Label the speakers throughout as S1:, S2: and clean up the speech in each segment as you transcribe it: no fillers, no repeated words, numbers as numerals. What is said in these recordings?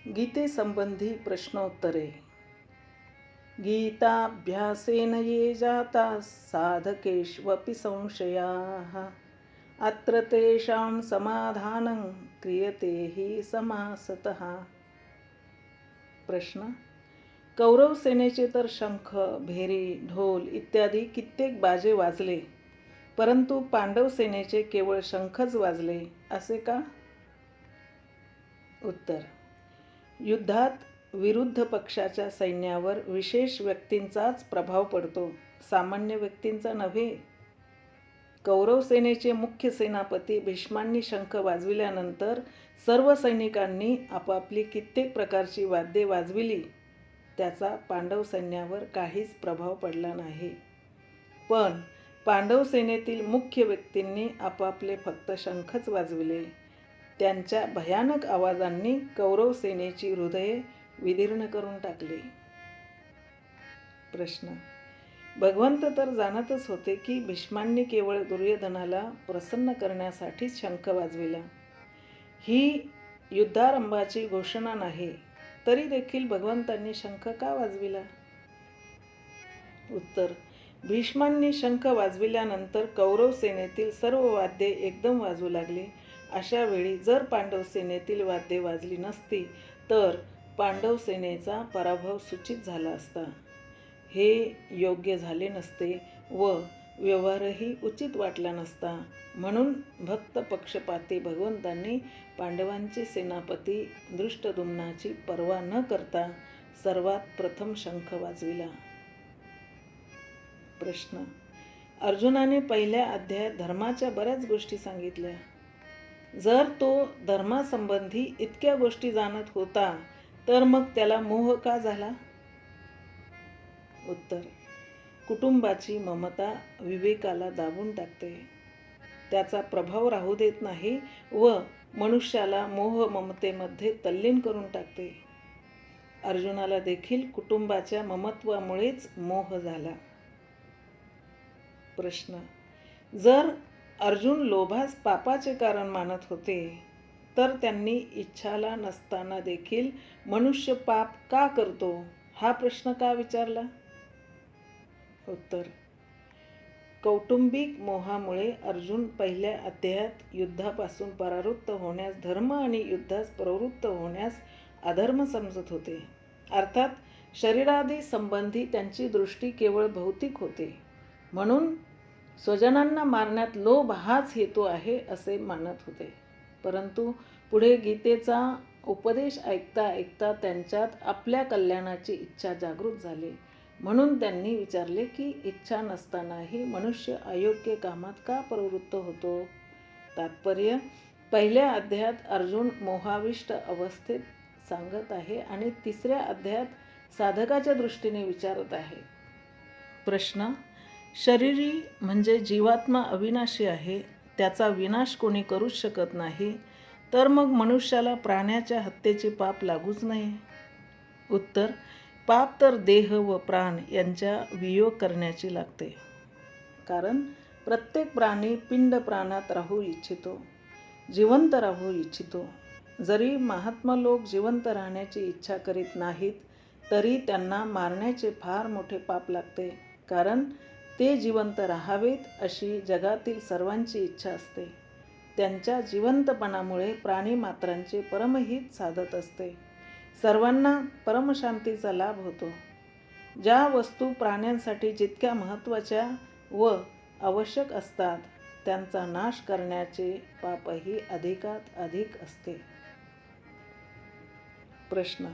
S1: गीतेसंबंधी प्रश्नोत्तरे. गीताभ्यासेन ये जाता साधकेष्वपि संशयाः अत्र तेषां समाधानं क्रियते हि समासतः. प्रश्न. कौरव सेनेचे तर शंख, भेरी, ढोल इत्यादी कित्येक बाजे वाजले, परंतु पांडव सेनेचे केवळ शंखच वाजले असे का? उत्तर. युद्धात विरुद्ध पक्षाच्या सैन्यावर विशेष व्यक्तींचाच प्रभाव पडतो, सामान्य व्यक्तींचा नव्हे. कौरव सेनेचे मुख्य सेनापती भीष्मांनी शंख वाजविल्यानंतर सर्व सैनिकांनी आपापली कित्येक प्रकारची वाद्ये वाजविली. त्याचा पांडव सैन्यावर काहीच प्रभाव पडला नाही. पण पांडव सेनेतील मुख्य व्यक्तींनी आपापले फक्त शंखच वाजविले. त्यांच्या भयानक आवाजांनी कौरव सेनेची हृदये विदीर्ण करून टाकली. प्रश्न. भगवंत तर जाणतच होते की भीष्मांनी केवळ दुर्योधनाला प्रसन्न करण्यासाठीच शंख वाजविला. ही युद्धारंभाची घोषणा नाही, तरी देखील भगवंतांनी शंख का वाजविला? उत्तर. भीष्मांनी शंख वाजविल्यानंतर कौरव सेनेतील सर्व वाद्ये एकदम वाजू लागली. अशा वेळी जर पांडव सेनेतील वाद्ये वाजली नसती तर पांडव सेनेचा पराभव सूचित झाला असता. हे योग्य झाले नसते व व्यवहारही उचित वाटला नसता. म्हणून भक्त पक्षपाती भगवंतांनी पांडवांचे सेनापती धृष्टद्युम्नाची पर्वा न करता सर्वात प्रथम शंख वाजविला. प्रश्न. अर्जुनाने पहिल्या अध्यायात धर्माच्या बऱ्याच गोष्टी सांगितल्या. जर तो धर्मासंबंधी इतक्या गोष्टी जाणत होता तर मग त्याला मोह का झाला? उत्तर. कुटुंबाची ममता विवेकाला दाबून टाकते, त्याचा प्रभाव राहू देत नाही व मनुष्याला मोह ममतेमध्ये तल्लीन करून टाकते. अर्जुनाला देखील कुटुंबाच्या ममत्वामुळेच मोह झाला. प्रश्न. जर अर्जुन लोभास पापाचे कारण मानत होते तर त्यांनी इच्छाला नसताना देखील मनुष्य पाप का करतो हा प्रश्न का विचारला? उत्तर. कौटुंबिक मोहामुळे अर्जुन पहिल्या अध्यायात युद्धापासून परावृत्त होण्यास धर्म आणि युद्धास प्रवृत्त होण्यास अधर्म समजत होते. अर्थात शरीरादी संबंधी त्यांची दृष्टी केवळ भौतिक होते, म्हणून स्वजनांना मारण्यात लोभ हाच हेतू आहे असे मानत होते. परंतु पुढे गीतेचा उपदेश ऐकता ऐकता त्यांच्यात आपल्या कल्याणाची इच्छा जागृत झाली. म्हणून त्यांनी विचारले की इच्छा नसतानाही मनुष्य अयोग्य कामात का प्रवृत्त होतो? तात्पर्य. पहिल्या अध्यायात अर्जुन मोहाविष्ट अवस्थेत सांगत आहे आणि तिसऱ्या अध्यायात साधकाच्या दृष्टीने विचारत आहे. प्रश्न. शरीरी म्हणजे जीवात्मा अविनाशी आहे, त्याचा विनाश कोणी करूच शकत नाही, तर मग मनुष्याला प्राण्याच्या हत्येचे पाप लागूच नये? उत्तर. पाप तर देह व प्राण यांच्या वियोग करण्याची लागते. कारण प्रत्येक प्राणी पिंड प्राणात राहू इच्छितो, जिवंत राहू इच्छितो. जरी महात्मा लोक जिवंत राहण्याची इच्छा करीत नाहीत तरी त्यांना मारण्याचे फार मोठे पाप लागते, कारण ते जिवंत राहावेत अशी जगातील सर्वांची इच्छा असते. त्यांच्या जिवंतपणामुळे प्राणीमात्रांचे परमहित साधत असते. सर्वांना परमशांतीचा लाभ होतो. ज्या वस्तू प्राण्यांसाठी जितक्या महत्त्वाच्या व आवश्यक असतात त्यांचा नाश करण्याचे पापही अधिकात अधिक असते. प्रश्न.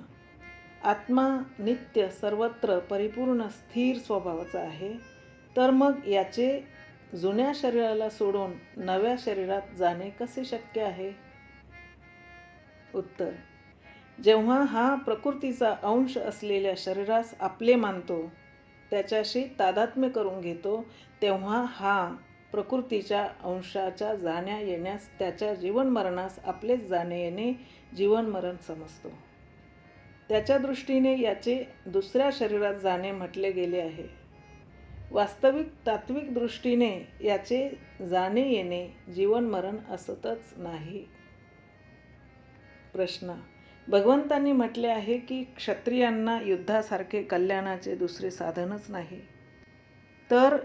S1: आत्मा नित्य सर्वत्र परिपूर्ण स्थिर स्वभावाचा आहे, तर मग याचे जुन्या शरीराला सोडून नव्या शरीरात जाणे कसे शक्य आहे? उत्तर. जेव्हा हा प्रकृतीचा अंश असलेल्या शरीरास आपले मानतो, त्याच्याशी तादात्म्य करून घेतो, तेव्हा हा प्रकृतीच्या अंशाच्या जाण्या येण्यास, त्याच्या जीवनमरणास आपलेच जाणे येणे जीवनमरण समजतो. त्याच्या दृष्टीने याचे दुसऱ्या शरीरात जाणे म्हटले गेले आहे. वास्तविक तात्विक दृष्टीने याचे जाणे येणे जीवनमरण असतच नाही. प्रश्न. भगवंतांनी म्हटले आहे की क्षत्रियांना युद्धासारखे कल्याणाचे दुसरे साधनच नाही. तर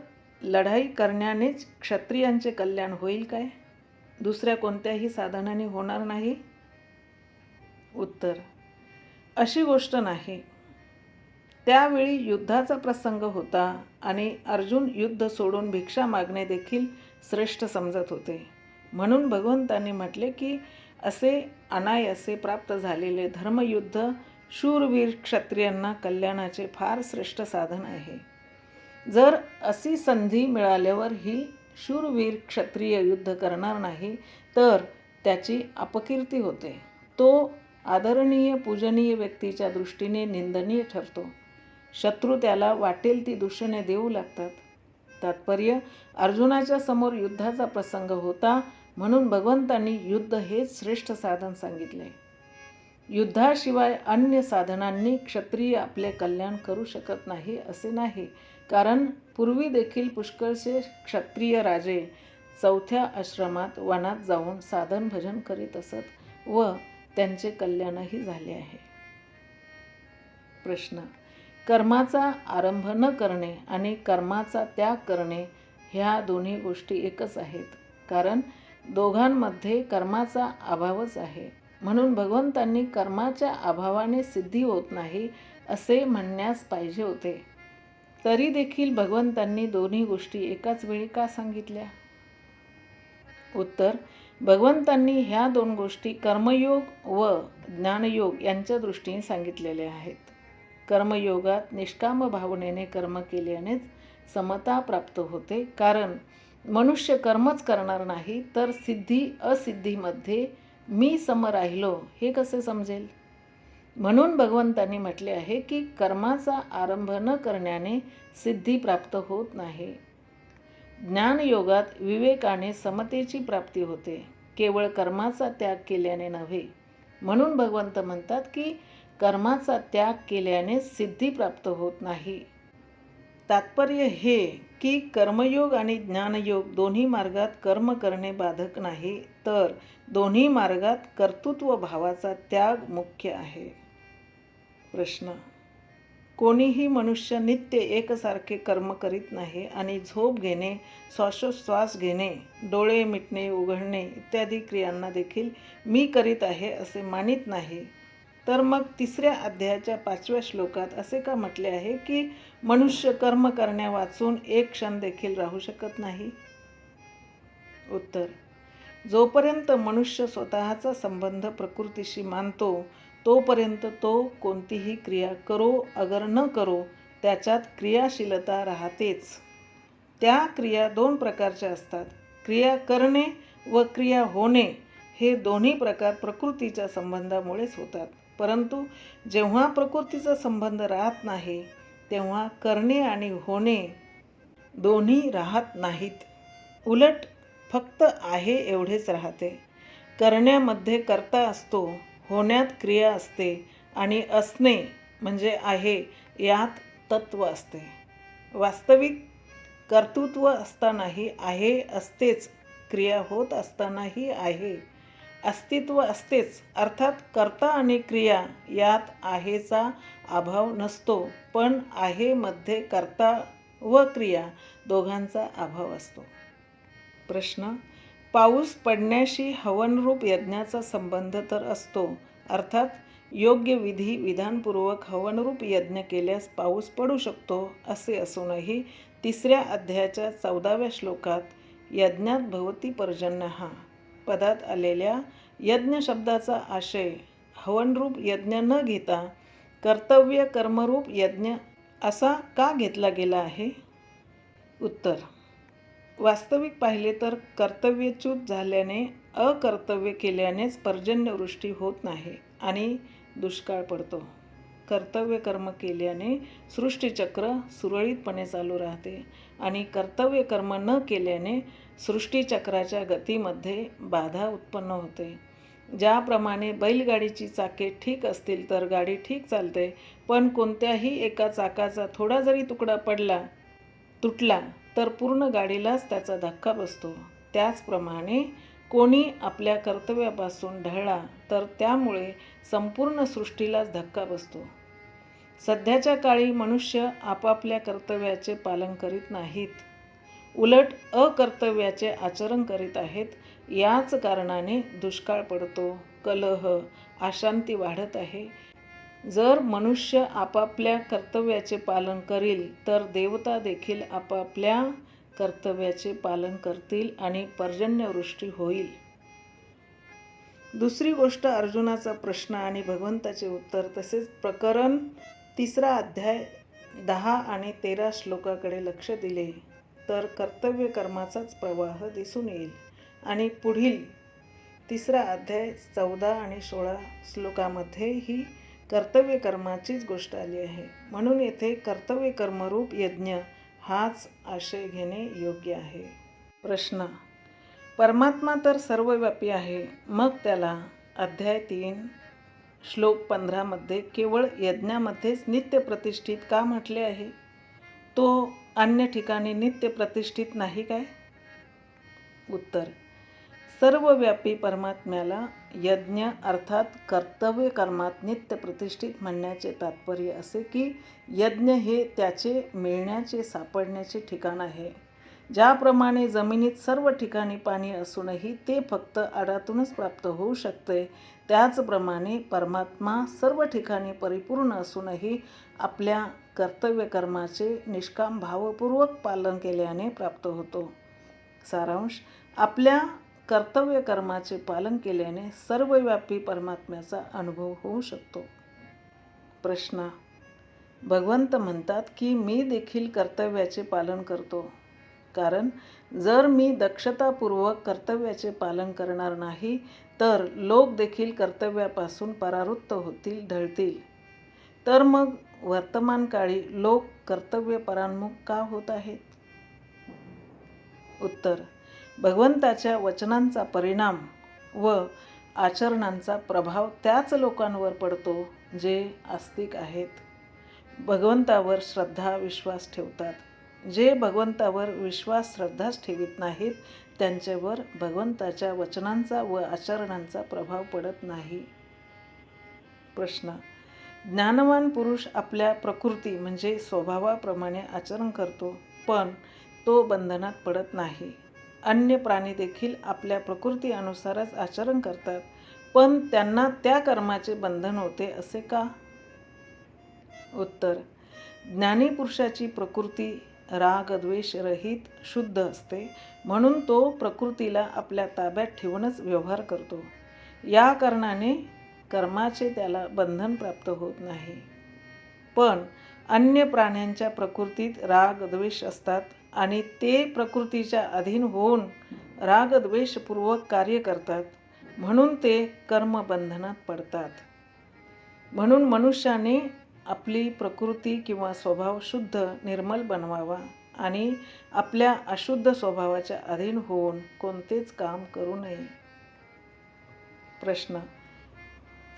S1: लढाई करण्यानेच क्षत्रियांचे कल्याण होईल काय? दुसऱ्या कोणत्याही साधनाने होणार नाही? उत्तर, अशी गोष्ट नाही. त्यावेळी युद्धाचा प्रसंग होता आणि अर्जुन युद्ध सोडून भिक्षा मागणे देखील श्रेष्ठ समजत होते. म्हणून भगवंतांनी म्हटले की असे अनायासे प्राप्त झालेले धर्मयुद्ध शूरवीर क्षत्रियांना कल्याणाचे फार श्रेष्ठ साधन आहे. जर अशी संधी मिळाल्यावर ही शूरवीर क्षत्रिय युद्ध करणार नाही तर त्याची अपकीर्ती होते. तो आदरणीय पूजनीय व्यक्तीच्या दृष्टीने निंदनीय ठरतो. शत्रू त्याला वाटेल ती दूषणे देऊ लागतात. तात्पर्य, अर्जुनाच्या समोर युद्धाचा प्रसंग होता म्हणून भगवंतांनी युद्ध हेच श्रेष्ठ साधन सांगितले. युद्धाशिवाय अन्य साधनांनी क्षत्रिय आपले कल्याण करू शकत नाही असे नाही. कारण पूर्वी देखील पुष्कळसे क्षत्रिय राजे चौथ्या आश्रमात वनात जाऊन साधन भजन करीत असत व त्यांचे कल्याणही झाले आहे. प्रश्न, कर्माचा आरंभ न करणे आणि कर्माचा त्याग करणे ह्या दोन्ही गोष्टी एकच आहेत. कारण दोघांमध्ये कर्माचा अभावच आहे. म्हणून भगवंतांनी कर्माच्या अभावाने सिद्धी होत नाही असे म्हणण्यास पाहिजे होते. तरी देखील भगवंतांनी दोन्ही गोष्टी एकाच वेळी का सांगितल्या? उत्तर, भगवंतांनी ह्या दोन गोष्टी कर्मयोग व ज्ञानयोग यांच्या दृष्टीने सांगितलेल्या आहेत. कर्मयोगात निष्काम भावनेने कर्म केल्यानेच समता प्राप्त होते. कारण मनुष्य कर्मच करणार नाही तर सिद्धी असिद्धीमध्ये मी सम राहिलो हे कसे समजेल? म्हणून भगवंतांनी म्हटले आहे की कर्माचा आरंभ न करण्याने सिद्धी प्राप्त होत नाही. ज्ञानयोगात विवेकाने समतेची प्राप्ती होते, केवळ कर्माचा त्याग केल्याने नव्हे. म्हणून भगवंत म्हणतात की कर्माचा त्याग केल्याने सिद्धी प्राप्त होत नाही. तात्पर्य हे की कर्मयोग आणि ज्ञानयोग दोन्ही मार्गात कर्म करणे बाधक नाही, तर दोन्ही मार्गात कर्तृत्व भावाचा त्याग मुख्य आहे. प्रश्न, कोणीही मनुष्य नित्य एकसारखे कर्म करीत नाही आणि झोप घेणे, श्वासोच्छ्वास घेणे, डोळे मिटणे उघडणे इत्यादी क्रियांना देखील मी करीत आहे असे मानित नाही. तर मग 3ऱ्या अध्यायाच्या 5व्या श्लोकात असे का म्हटले आहे की मनुष्य कर्म करण्या वाचून एक क्षण देखील राहू शकत नाही? उत्तर, जोपर्यंत मनुष्य स्वतःचा संबंध प्रकृतीशी मानतो तोपर्यंत तो कोणतीही क्रिया करो अगर न करो त्याच्यात क्रियाशीलता राहतेच. त्या क्रिया 2 प्रकारच्या असतात. क्रिया करणे व क्रिया होणे हे दोन्ही प्रकार प्रकृतीच्या संबंधामुळेच होतात. परंतु जेव्हा प्रकृतीचा संबंध राहत नाही तेव्हा करणे आणि होणे दोन्ही राहत नाहीत. उलट फक्त आहे एवढेच राहते. करण्यामध्ये कर्ता असतो, होण्यात क्रिया असते आणि असणे म्हणजे आहे यात तत्व असते. वास्तविक कर्तृत्व असतानाही आहे असतेच, क्रिया होत असतानाही आहे अस्तित्व असतेच. अर्थात कर्ता आणि क्रिया यात आहेचा अभाव नसतो, पण आहे मध्ये कर्ता व क्रिया दोघांचा अभाव असतो. प्रश्न, पाऊस पडण्याशी हवनरूप यज्ञाचा संबंध तर असतो. अर्थात योग्य विधी विधानपूर्वक हवनरूप यज्ञ केल्यास पाऊस पडू शकतो. असे असूनही 3ऱ्या अध्यायाच्या 14व्या श्लोकात यज्ञात भवती पर्जन्यः पदात आलेल्या यज्ञ शब्दाचा आशय हवनरूप यज्ञ न घेता कर्तव्य कर्मरूप यज्ञ असा का घेतला गेला आहे? उत्तर, वास्तविक पाहिले तर कर्तव्यच्युत झाल्याने अकर्तव्य केल्यानेच पर्जन्यवृष्टी होत नाही आणि दुष्काळ पडतो. कर्तव्य कर्म केल्याने सृष्टीचक्र सुरळीतपणे चालू राहते आणि कर्तव्य कर्म न केल्याने सृष्टीचक्राच्या गतीमध्ये बाधा उत्पन्न होते. ज्याप्रमाणे बैलगाडीची चाके ठीक असतील तर गाडी ठीक चालते, पण कोणत्याही एका चाकाचा थोडा जरी तुकडा तुटला तर पूर्ण गाडीलाच त्याचा धक्का बसतो. त्याचप्रमाणे कोणी आपल्या कर्तव्यापासून ढळला तर त्यामुळे संपूर्ण सृष्टीलाच धक्का बसतो. सध्याच्या काळी मनुष्य आपापल्या कर्तव्याचे पालन करीत नाहीत, उलट अकर्तव्याचे आचरण करीत आहेत. याच कारणाने दुष्काळ पडतो, कलह, अशांती वाढत आहे. जर मनुष्य आपापल्या कर्तव्याचे पालन करील तर देवता देखील आपापल्या कर्तव्याचे पालन करतील आणि पर्जन्यवृष्टी होईल. दुसरी गोष्ट, अर्जुनाचा प्रश्न आणि भगवंताचे उत्तर तसेच प्रकरण 3 अध्याय 10 आणि 13 श्लोकाकडे लक्ष दिले तर कर्तव्य कर्माचाच प्रवाह दिसून येईल. आणि पुढील 3 अध्याय 14 आणि 16 श्लोकामध्ये ही कर्तव्य कर्माचीच गोष्ट आली आहे. म्हणून येथे कर्तव्य कर्मरूप यज्ञ हाच आशय घेणे योग्य आहे. प्रश्न, परमात्मा तर सर्वव्यापी आहे, मग त्याला अध्याय 3 श्लोक 15 मध्ये केवळ यज्ञामध्येच नित्य प्रतिष्ठित का म्हटले आहे? तो अन्य ठिकाणी नित्य प्रतिष्ठित नाही काय? उत्तर, सर्वव्यापी परमात्म्याला यज्ञ अर्थात कर्तव्य कर्मात नित्य प्रतिष्ठित म्हणण्याचे तात्पर्य असे की यज्ञ हे त्याचे मिळण्याचे, सापडण्याचे ठिकाण आहे. ज्याप्रमाणे जमिनीत सर्व ठिकाणी पाणी असूनही ते फक्त आडातूनच प्राप्त होऊ शकते, त्याचप्रमाणे परमात्मा सर्व ठिकाणी परिपूर्ण असूनही आपल्या कर्तव्य कर्माचे निष्काम भावपूर्वक पालन केल्याने प्राप्त होतो. सारांश, आपल्या कर्तव्य कर्माचे पालन केल्याने सर्वव्यापी परमात्म्याचा अनुभव होऊ शकतो. प्रश्न, भगवंत म्हणतात की मी देखील कर्तव्याचे पालन करतो, कारण जर मी दक्षतापूर्वक कर्तव्याचे पालन करणार नाही तर लोक देखील कर्तव्यापासून परावृत्त होतील, ढळतील. तर मग वर्तमान काळी लोक कर्तव्य परान्मुख का होत आहेत? उत्तर, भगवंताच्या वचनांचा परिणाम व आचरणांचा प्रभाव त्याच लोकांवर पडतो जे आस्तिक आहेत, भगवंतावर श्रद्धा विश्वास ठेवतात. जे भगवंतावर विश्वास श्रद्धाच ठेवीत नाहीत त्यांच्यावर भगवंताच्या वचनांचा व आचरणांचा प्रभाव पडत नाही. प्रश्न, ज्ञानवान पुरुष आपल्या प्रकृती म्हणजे स्वभावाप्रमाणे आचरण करतो, पण तो बंधनात पडत नाही. अन्य प्राणी देखील आपल्या प्रकृती अनुसारच आचरण करतात, पण त्यांना त्या कर्माचे बंधन होते असे का? उत्तर, ज्ञानी पुरुषाची प्रकृती राग द्वेष रहित शुद्ध असते, म्हणून तो प्रकृतीला आपल्या ताब्यात ठेवूनच व्यवहार करतो. या कारणाने कर्माचे त्याला बंधन प्राप्त होत नाही. पण अन्य प्राण्यांच्या प्रकृतीत राग द्वेष असतात आणि ते प्रकृतीच्या अधीन होऊन रागद्वेषपूर्वक कार्य करतात, म्हणून ते कर्मबंधनात पडतात. म्हणून मनुष्याने आपली प्रकृती किंवा स्वभाव शुद्ध निर्मल बनवावा आणि आपल्या अशुद्ध स्वभावाच्या अधीन होऊन कोणतेच काम करू नये. प्रश्न,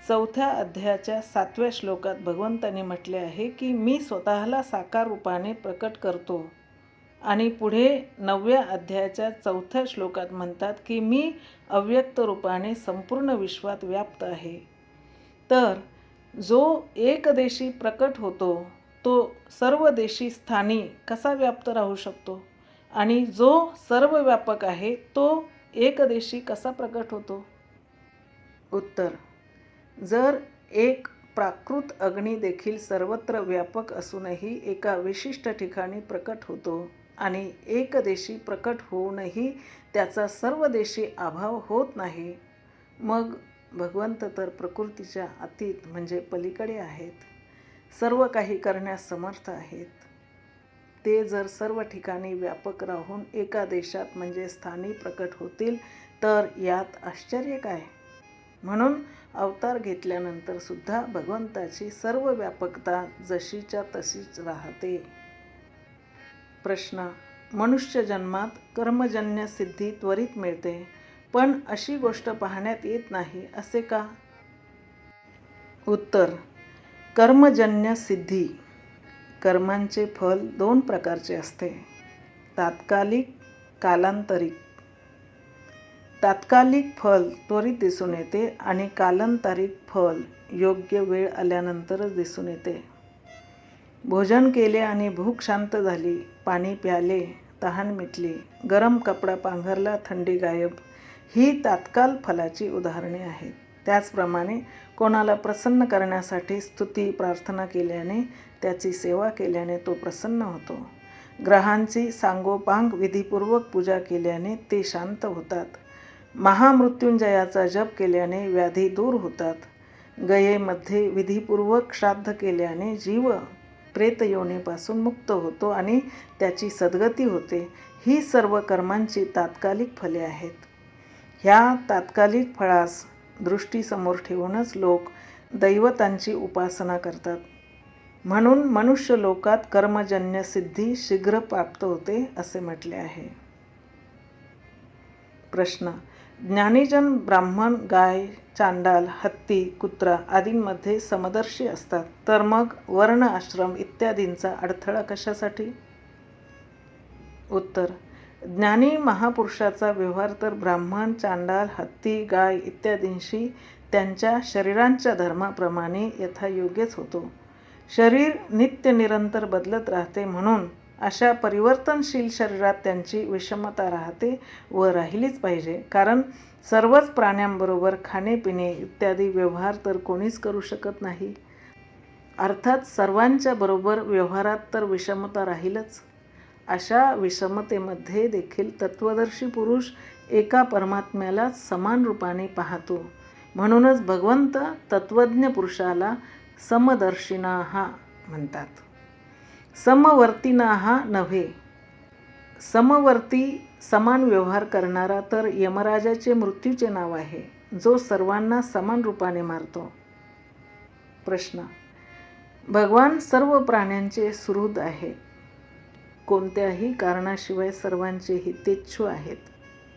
S1: 4 अध्यायाच्या 7व्या श्लोकात भगवंताने म्हटले आहे की मी स्वतःला साकार रूपाने प्रकट करतो आणि पुढे 9व्या अध्यायाच्या 4थ्या श्लोकात म्हणतात की मी अव्यक्त रूपाने संपूर्ण विश्वात व्याप्त आहे. तर जो एकदेशी प्रकट होतो तो सर्वदेशी स्थानी कसा व्याप्त राहू शकतो आणि जो सर्वव्यापक आहे तो एकदेशी कसा प्रकट होतो? उत्तर, जर एक प्राकृत अग्नी देखील सर्वत्र व्यापक असूनही एका विशिष्ट ठिकाणी प्रकट होतो आणि एकदेशी प्रकट होऊनही त्याचा सर्वदेशी अभाव होत नाही, मग भगवंत तर प्रकृतीच्या अतीत म्हणजे पलीकडे आहेत, सर्व काही करण्यास समर्थ आहेत. ते जर सर्व ठिकाणी व्यापक राहून एका देशात म्हणजे स्थानी प्रकट होतील तर यात आश्चर्य काय? म्हणून अवतार घेतल्यानंतर सुद्धा भगवंताची सर्व व्यापकता जशीच्या तशीच राहते. प्रश्न, मनुष्य जन्मात कर्मजन्य सिद्धी त्वरित मिळते, पण अशी गोष्ट पाहण्यात येत नाही असे का? उत्तर, कर्मजन्य सिद्धी, कर्मांचे फल 2 प्रकारचे असते, तात्कालिक, कालांतरिक. तात्कालिक फल त्वरित दिसून येते आणि कालांतरिक फल योग्य वेळ आल्यानंतरच दिसून येते. भोजन केले आणि भूक शांत झाली, पाणी प्याले, तहान मिटली, गरम कपडा पांघरला, थंडी गायब, ही तात्काळ फलाची उदाहरणे आहेत. त्याचप्रमाणे कोणाला प्रसन्न करण्यासाठी स्तुती प्रार्थना केल्याने, त्याची सेवा केल्याने तो प्रसन्न होतो. ग्रहांची सांगोपांग विधीपूर्वक पूजा केल्याने ते शांत होतात. महामृत्युंजयाचा जप केल्याने व्याधी दूर होतात. गयेमध्ये विधीपूर्वक श्राद्ध केल्याने जीव प्रेतयोनीपासून मुक्त होतो आणि त्याची सद्गती होते. ही सर्व कर्मांची तात्कालिक फले आहेत. ह्या तात्कालिक फळास दृष्टीसमोर ठेवूनच लोक दैवतांची उपासना करतात. म्हणून मनुष्य लोकात कर्मजन्य सिद्धी शीघ्र प्राप्त होते असे म्हटले आहे. प्रश्न: ज्ञानीजन ब्राह्मण, गाय, चांडाल, हत्ती, कुत्रा आदींमध्ये समदर्शी असतात, तर मग वर्ण, आश्रम इत्यादींचा अडथळा कशासाठी? उत्तर: ज्ञानी महापुरुषाचा व्यवहार तर ब्राह्मण, चांडाल, हत्ती, गाय इत्यादींशी त्यांच्या शरीरांच्या धर्माप्रमाणे यथायोग्यच होतो. शरीर नित्य निरंतर बदलत राहते, म्हणून अशा परिवर्तनशील शरीरात त्यांची विषमता राहते व राहिलीच पाहिजे. कारण सर्वच प्राण्यांबरोबर खाणे-पिणे इत्यादी व्यवहार तर कोणीच करू शकत नाही. अर्थात सर्वांच्या बरोबर व्यवहारात तर विषमता राहीलच. अशा विषमतेमध्ये देखील तत्वदर्शी पुरुष एका परमात्म्यालाच समान रूपाने पाहतो. म्हणूनच भगवंत तत्वज्ञ पुरुषाला समदर्शिनाः म्हणतात. समवर्तिनाः नव्हे. समवर्ती समान व्यवहार करणारा तर यमराजाचे मृत्यूचे नाव आहे, जो सर्वांना समान रूपाने मारतो. प्रश्न: भगवान सर्व प्राण्यांचे सुहृद आहेत, कोणत्याही कारणाशिवाय सर्वांचे हितेच्छू आहेत,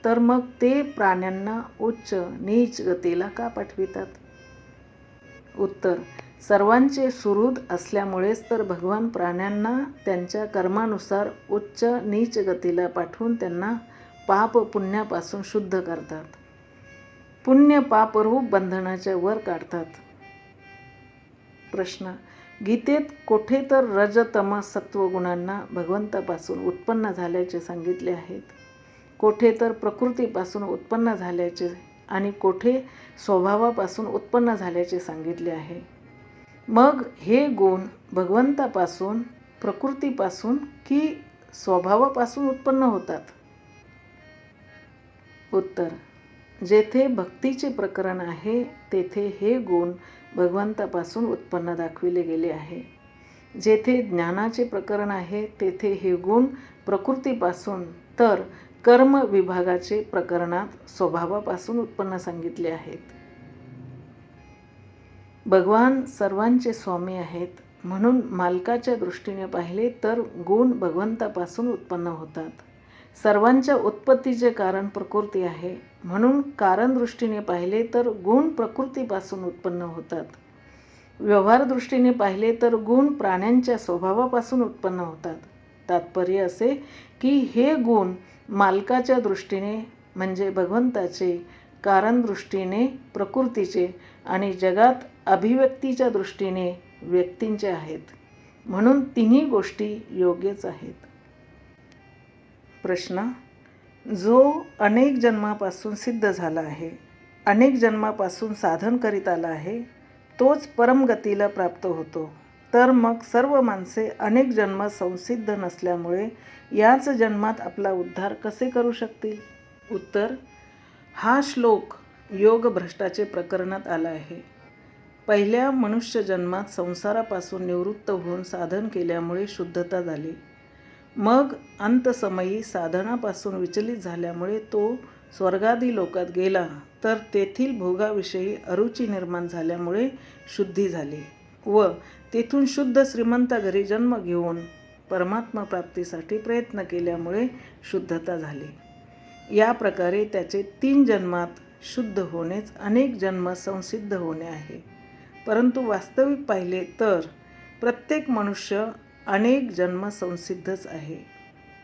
S1: तर मग ते प्राण्यांना उच्च नीच गतीला का पाठवितात? उत्तर: सर्वांचे सुहृद असल्यामुळेच तर भगवान प्राण्यांना त्यांच्या कर्मानुसार उच्च नीच गतीला पाठवून त्यांना पाप पुण्यापासून शुद्ध करतात. पुण्य पापरूप बंधनाच्या वर काढतात. प्रश्न: गीतेत कोठे तर रज तम सत्वगुणांना भगवंतापासून उत्पन्न झाल्याचे सांगितले आहेत, कोठे तर प्रकृतीपासून उत्पन्न झाल्याचे आणि कोठे स्वभावापासून उत्पन्न झाल्याचे सांगितले आहे. मग हे गुण भगवंतापासून, प्रकृतीपासून की स्वभावापासून उत्पन्न होतात? उत्तर: जेथे भक्तीचे प्रकरण आहे तेथे हे गुण भगवंतापासून उत्पन्न दाखविले गेले आहे. जेथे ज्ञानाचे प्रकरण आहे तेथे हे गुण प्रकृतीपासून, तर कर्म विभागाचे प्रकरणात स्वभावापासून उत्पन्न सांगितले आहेत. भगवान सर्वांचे स्वामी आहेत, म्हणून मालकाच्या दृष्टीने पाहिले तर गुण भगवंतापासून उत्पन्न होतात. सर्वांच्या उत्पत्तीचे कारण प्रकृती आहे, म्हणून कारण दृष्टीने पाहिले तर गुण प्रकृतीपासून उत्पन्न होतात. व्यवहार दृष्टीने पाहिले तर गुण प्राण्यांच्या स्वभावापासून उत्पन्न होतात. तात्पर्य असे की हे गुण मालकाच्या दृष्टीने म्हणजे भगवंताचे, कारण दृष्टीने प्रकृतीचे आणि जगात अभिव्यक्तीच्या दृष्टीने व्यक्तींचे आहेत. म्हणून तिन्ही गोष्टी योग्यच आहेत. प्रश्न: जो अनेक जन्मापासून सिद्ध झाला आहे, अनेक जन्मापासून साधन करीत आला आहे, तोच परमगतीला प्राप्त होतो, तर मग सर्व माणसे अनेक जन्म संसिद्ध नसल्यामुळे याच जन्मात आपला उद्धार कसे करू शकतील? उत्तर: हा श्लोक योगभ्रष्टाचे प्रकरणात आला आहे. पहिल्या मनुष्य जन्मात संसारापासून निवृत्त होऊन साधन केल्यामुळे शुद्धता झाली. मग अंतसमयी साधनापासून विचलित झाल्यामुळे तो स्वर्गादी लोकात गेला, तर तेथील भोगाविषयी अरुची निर्माण झाल्यामुळे शुद्धी झाली व तेथून शुद्ध श्रीमंता घरी जन्म घेऊन परमात्मा प्राप्तीसाठी प्रयत्न केल्यामुळे शुद्धता झाली. या प्रकारे त्याचे 3 जन्मात शुद्ध होणेच अनेक जन्म संसिद्ध होणे आहे. परंतु वास्तविक पाहिले तर प्रत्येक मनुष्य अनेक जन्म संसिद्धच आहे.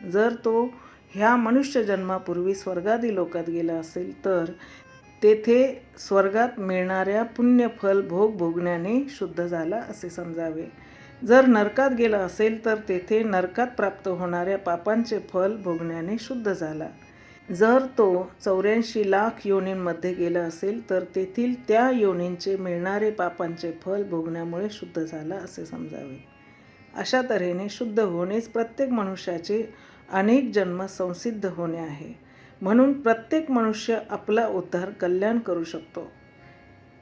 S1: जर तो ह्या मनुष्य जन्मापूर्वी स्वर्गादी लोकात गेला असेल तर तेथे स्वर्गात मिळणाऱ्या पुण्यफल भोग भोगण्याने शुद्ध झाला असे समजावे. जर नरकात गेला असेल तर तेथे नरकात प्राप्त होणाऱ्या पापांचे फल भोगण्याने शुद्ध झाला. जर तो 84 लाख योनींमध्ये गेला असेल तर तेथील त्या योनींचे मिळणारे पापांचे फल भोगण्यामुळे शुद्ध झाला असे समजावे. अशा तऱ्हेने शुद्ध होणेच प्रत्येक मनुष्याचे अनेक जन्म संसिद्ध होणे आहे. म्हणून प्रत्येक मनुष्य आपला उद्धार कल्याण करू शकतो.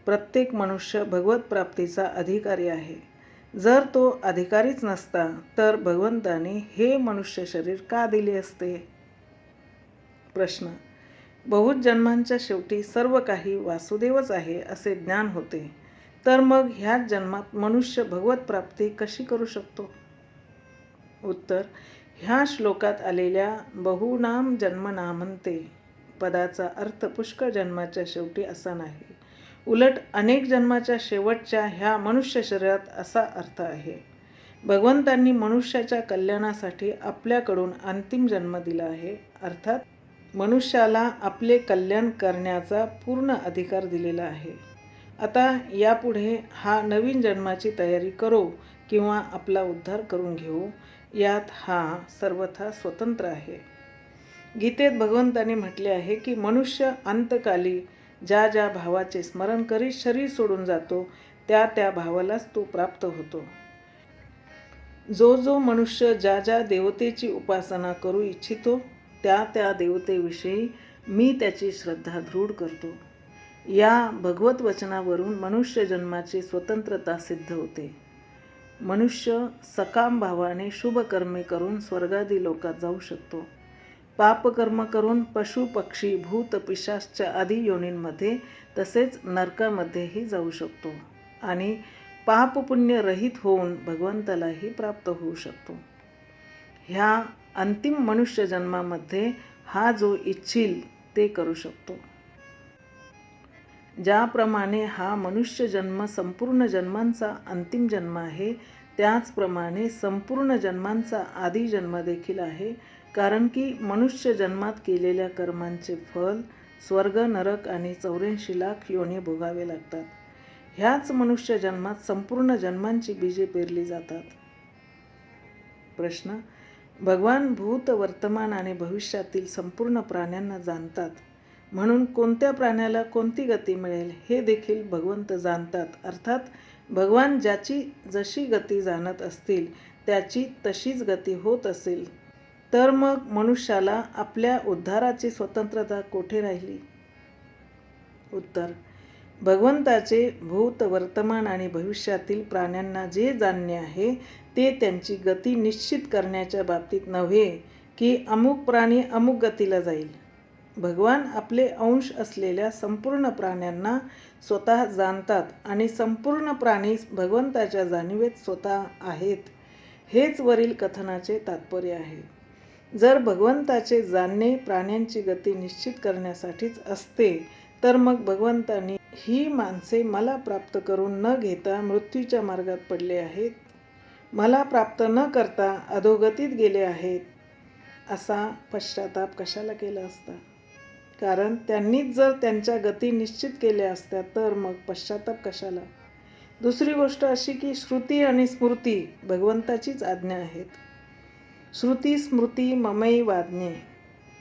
S1: प्रत्येक मनुष्य भगवत प्राप्तीचा अधिकारी आहे. जर तो अधिकारीच नसता तर भगवंताने हे मनुष्य शरीर का दिले असते? प्रश्न. बहुत जन्मांच्या शेवटी सर्व काही वासुदेवच आहे असे ज्ञान होते, तर मग ह्याच जन्मात मनुष्य भगवत प्राप्ती कशी करू शकतो? उत्तर. ह्या श्लोकात आलेल्या बहुनाम जन्मनामंते पदाचा अर्थ पुष्कळ जन्माच्या शेवटी असा नाही. उलट अनेक जन्माच्या शेवटच्या ह्या मनुष्य शरीरात असा अर्थ आहे. भगवंतांनी मनुष्याच्या कल्याणासाठी आपल्याकडून अंतिम जन्म दिला आहे. अर्थात मनुष्याला आपले कल्याण करण्याचा पूर्ण अधिकार दिलेला आहे. आता यापुढे हा नवीन जन्माची तयारी करो किंवा आपला उद्धार करून घेऊ, यात हा सर्वथा स्वतंत्र आहे. गीतेत भगवंताने म्हटले आहे की मनुष्य अंतकाली ज्या ज्या भावाचे स्मरण करीत शरीर सोडून जातो त्या त्या भावालाच तो प्राप्त होतो. जो जो मनुष्य ज्या ज्या देवतेची उपासना करू इच्छितो त्या त्या देवतेविषयी मी त्याची श्रद्धा दृढ करतो. या भगवत वचनावरून मनुष्य जन्माची स्वतंत्रता सिद्ध होते. मनुष्य सकाम भावाने शुभ कर्मे करून स्वर्गादी लोकात जाऊ शकतो. पापकर्म करून पशु पक्षी भूत पिशाच्च्या आदी योनींमध्ये तसेच नरकामध्येही जाऊ शकतो आणि पापपुण्य रहित होऊन भगवंतालाही प्राप्त होऊ शकतो. ह्या अंतिम मनुष्य जन्मामध्ये हा जो इच्छील ते करू शकतो. ज्याप्रमाणे हा मनुष्य जन्म संपूर्ण जन्मांचा अंतिम जन्म आहे, त्याचप्रमाणे संपूर्ण जन्मांचा आदी जन्म देखील आहे. कारण की मनुष्य जन्मात केलेल्या कर्मांचे फल स्वर्ग नरक आणि 84 लाख योनी भोगावे लागतात. ह्याच मनुष्य जन्मात संपूर्ण जन्मांची बीजे पेरली जातात. प्रश्न. भगवान भूत वर्तमान आणि भविष्यातील संपूर्ण प्राण्यांना जाणतात, म्हणून कोणत्या प्राण्याला कोणती गती मिळेल हे देखील भगवंत जाणतात. अर्थात भगवान ज्याची जशी गती जाणत असतील त्याची तशीच गती होत असेल तर मग मनुष्याला आपल्या उद्धाराची स्वतंत्रता कोठे राहिली? उत्तर. भगवंताचे भूत वर्तमान आणि भविष्यातील प्राण्यांना जे जाणणे आहे ते त्यांची गती निश्चित करण्याच्या बाबतीत नव्हे की अमुक प्राणी अमुक गतीला जाईल. भगवान आपले अंश असलेल्या संपूर्ण प्राण्यांना स्वतः जाणतात आणि संपूर्ण प्राणी भगवंताच्या जाणीवेत स्वतः आहेत. हेच वरील कथनाचे तात्पर्य आहे. जर भगवंताचे जाणणे प्राण्यांची गती निश्चित करण्यासाठीच असते तर मग भगवंतांनी ही माणसे मला प्राप्त करून न घेता मृत्यूच्या मार्गात पडले आहेत, मला प्राप्त न करता अधोगतीत गेले आहेत, असा पश्चाताप कशाला केला असता? कारण त्यांनीच जर त्यांच्या गती निश्चित केल्या असत्या तर मग पश्चाताप कशाला? दुसरी गोष्ट अशी की श्रुती आणि स्मृती भगवंताचीच आज्ञा आहेत. श्रुती स्मृती ममैवाज्ञे.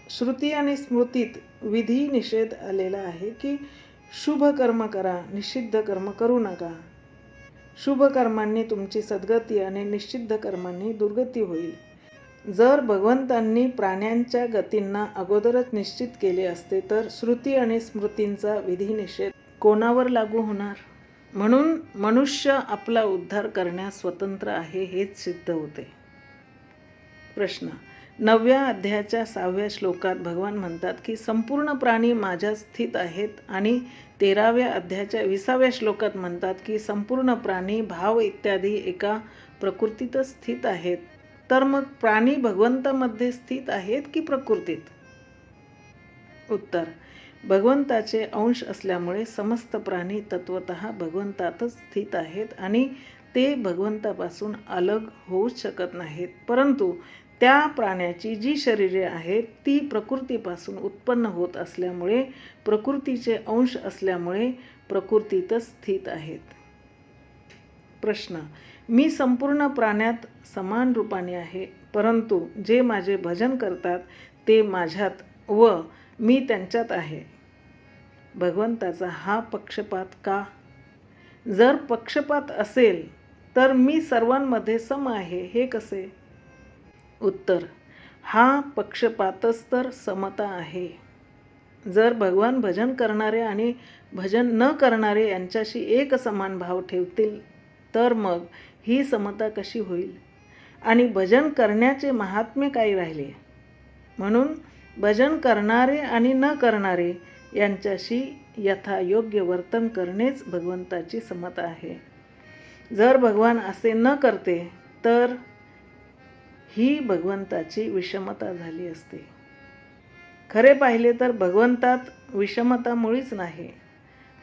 S1: श्रुती आणि स्मृतीत विधी निषेध आलेला आहे की शुभ कर्म करा, निषिद्ध कर्म करू नका. शुभ कर्मांनी तुमची सद्गती आणि निषिद्ध कर्मांनी दुर्गती होईल. जर भगवंतांनी प्राण्यांच्या गतींना अगोदरच निश्चित केले असते तर श्रुती आणि स्मृतींचा विधी निषेध कोणावर लागू होणार? म्हणून मनुष्य आपला उद्धार करण्यास स्वतंत्र आहे हेच सिद्ध होते. प्रश्न. 9व्या अध्यायाच्या 6व्या श्लोकात भगवान म्हणतात की संपूर्ण प्राणी माझ्यात स्थित आहेत आणि 13व्या अध्यायाच्या 20व्या श्लोकात म्हणतात की संपूर्ण प्राणी भाव इत्यादी एका प्रकृतीतच स्थित आहेत. तर मग प्राणी भगवंतामध्ये स्थित आहेत की प्रकृतीत? उत्तर. भगवंताचे अंश असल्यामुळे समस्त प्राणी तत्वतः भगवंतातच स्थित आहेत आणि ते भगवंतापासून अलग होऊच शकत नाहीत. परंतु त्या प्राण्याची जी शरीरे आहेत ती प्रकृतीपासून उत्पन्न होत असल्यामुळे, प्रकृतीचे अंश असल्यामुळे प्रकृतीतच स्थित आहेत. प्रश्न: मी संपूर्ण प्राण्यात समान रूपाने आहे, परंतु जे माझे भजन करतात ते माझ्यात व मी त्यांच्यात आहे. भगवंताचा हा पक्षपात का? जर पक्षपात असेल तर मी सर्वांमध्ये सम आहे हे कसे? उत्तर: हा पक्षपातच तर समता आहे. जर भगवान भजन करणारे आणि भजन न करणारे यांच्याशी एक समान भाव ठेवतील तर मग ही समता कशी होईल आणि भजन करण्याचे महात्म्य काय राहिले? म्हणून भजन करणारे आणि न करणारे यांच्याशी यथायोग्य वर्तन करणेच भगवंताची समता आहे. जर भगवान असे न करते तर ही भगवंताची विषमता झाली असते. खरे पाहिले तर भगवंतात विषमता मुळीच नाही.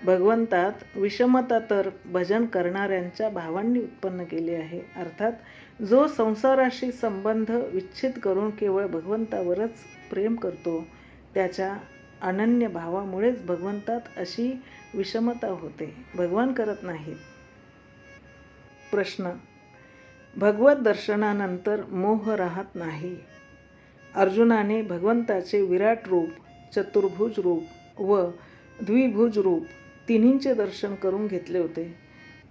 S1: भगवंतात विषमता तर भजन करणाऱ्यांच्या भावांनी उत्पन्न केली आहे. अर्थात जो संसाराशी संबंध विच्छिद करून केवळ भगवंतावरच प्रेम करतो त्याच्या अनन्य भावामुळेच भगवंतात अशी विषमता होते, भगवान करत नाहीत. प्रश्न: भगवत दर्शनानंतर मोह राहत नाही. अर्जुनाने भगवंताचे विराट रूप, चतुर्भुज रूप व द्विभुज रूप तिन्हींचे दर्शन करून घेतले होते,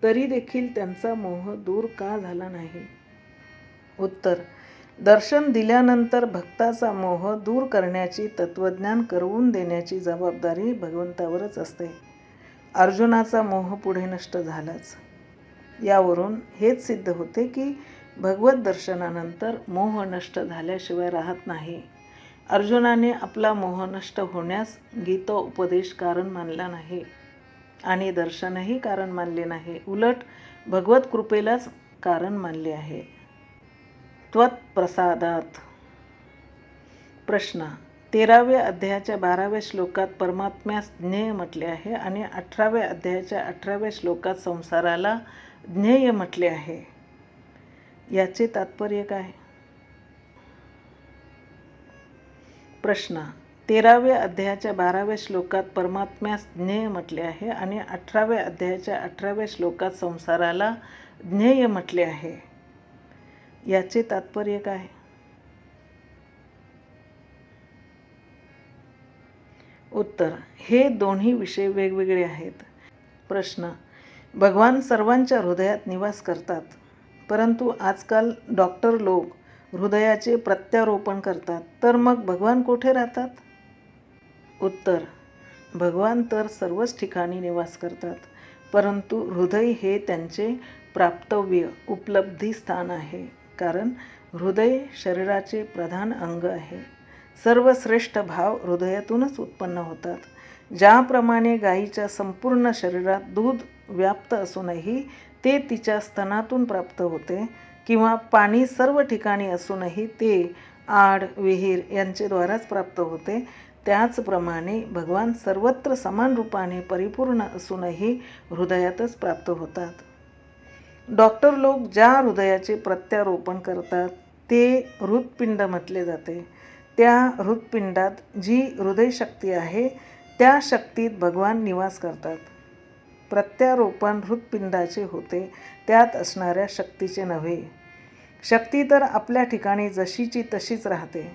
S1: तरी देखील त्यांचा मोह दूर का झाला नाही? उत्तर: दर्शन दिल्यानंतर भक्ताचा मोह दूर करण्याची, तत्वज्ञान करवून देण्याची जबाबदारी भगवंतावरच असते. अर्जुनाचा मोह पुढे नष्ट झालाच. यावरून हेच सिद्ध होते की भगवत दर्शनानंतर मोह नष्ट झाल्याशिवाय राहत नाही. अर्जुनाने आपला मोह नष्ट होण्यास गीतोपदेश कारण मानला नाही आणि दर्शनही कारण मानले नाही, उलट भगवत कृपेलाच कारण मानले आहे. त्वत्प्रसादात. प्रश्न: 13व्या अध्यायाच्या 12व्या श्लोकात परमात्म्यास ज्ञेय म्हटले आहे आणि 18व्या अध्यायाच्या 18व्या श्लोकात संसाराला ज्ञेय म्हटले आहे. याचे तात्पर्य काय? प्रश्न: 13व्या अध्यायाच्या 12व्या श्लोकात परमात्म्यास ज्ञेय म्हटले आहे आणि 18व्या अध्यायाच्या 18व्या श्लोकात संसाराला ज्ञेय म्हटले आहे. याचे तात्पर्य काय? उत्तर: हे दोन्ही विषय वेगवेगळे आहेत. प्रश्न: भगवान सर्वांच्या हृदयात निवास करतात, परंतु आजकाल डॉक्टर लोक हृदयाचे प्रत्यारोपण करतात, तर मग भगवान कोठे राहतात? उत्तर: भगवान तर सर्वच ठिकाणी निवास करतात, परंतु हृदय हे त्यांचे प्राप्तव्य उपलब्धी स्थान आहे. कारण हृदय शरीराचे प्रधान अंग आहे. सर्व श्रेष्ठ भाव हृदयातूनच उत्पन्न होतात. ज्याप्रमाणे गायीच्या संपूर्ण शरीरात दूध व्याप्त असूनही ते तिच्या स्तनातून प्राप्त होते, किंवा पाणी सर्व ठिकाणी असूनही ते आड, विहीर यांचेद्वाराच प्राप्त होते, त्याचप्रमाणे भगवान सर्वत्र समान रूपाने परिपूर्ण असूनही हृदयातच प्राप्त होतात. डॉक्टर लोक ज्या हृदयाचे प्रत्यारोपण करतात ते हृदपिंड म्हटले जाते. त्या हृदपिंडात जी हृदयशक्ती आहे त्या शक्तीत भगवान निवास करतात. प्रत्यारोपण हृदपिंडाचे होते, त्यात असणाऱ्या शक्तीचे नव्हे. शक्ती तर आपल्या ठिकाणी जशीची तशीच राहते.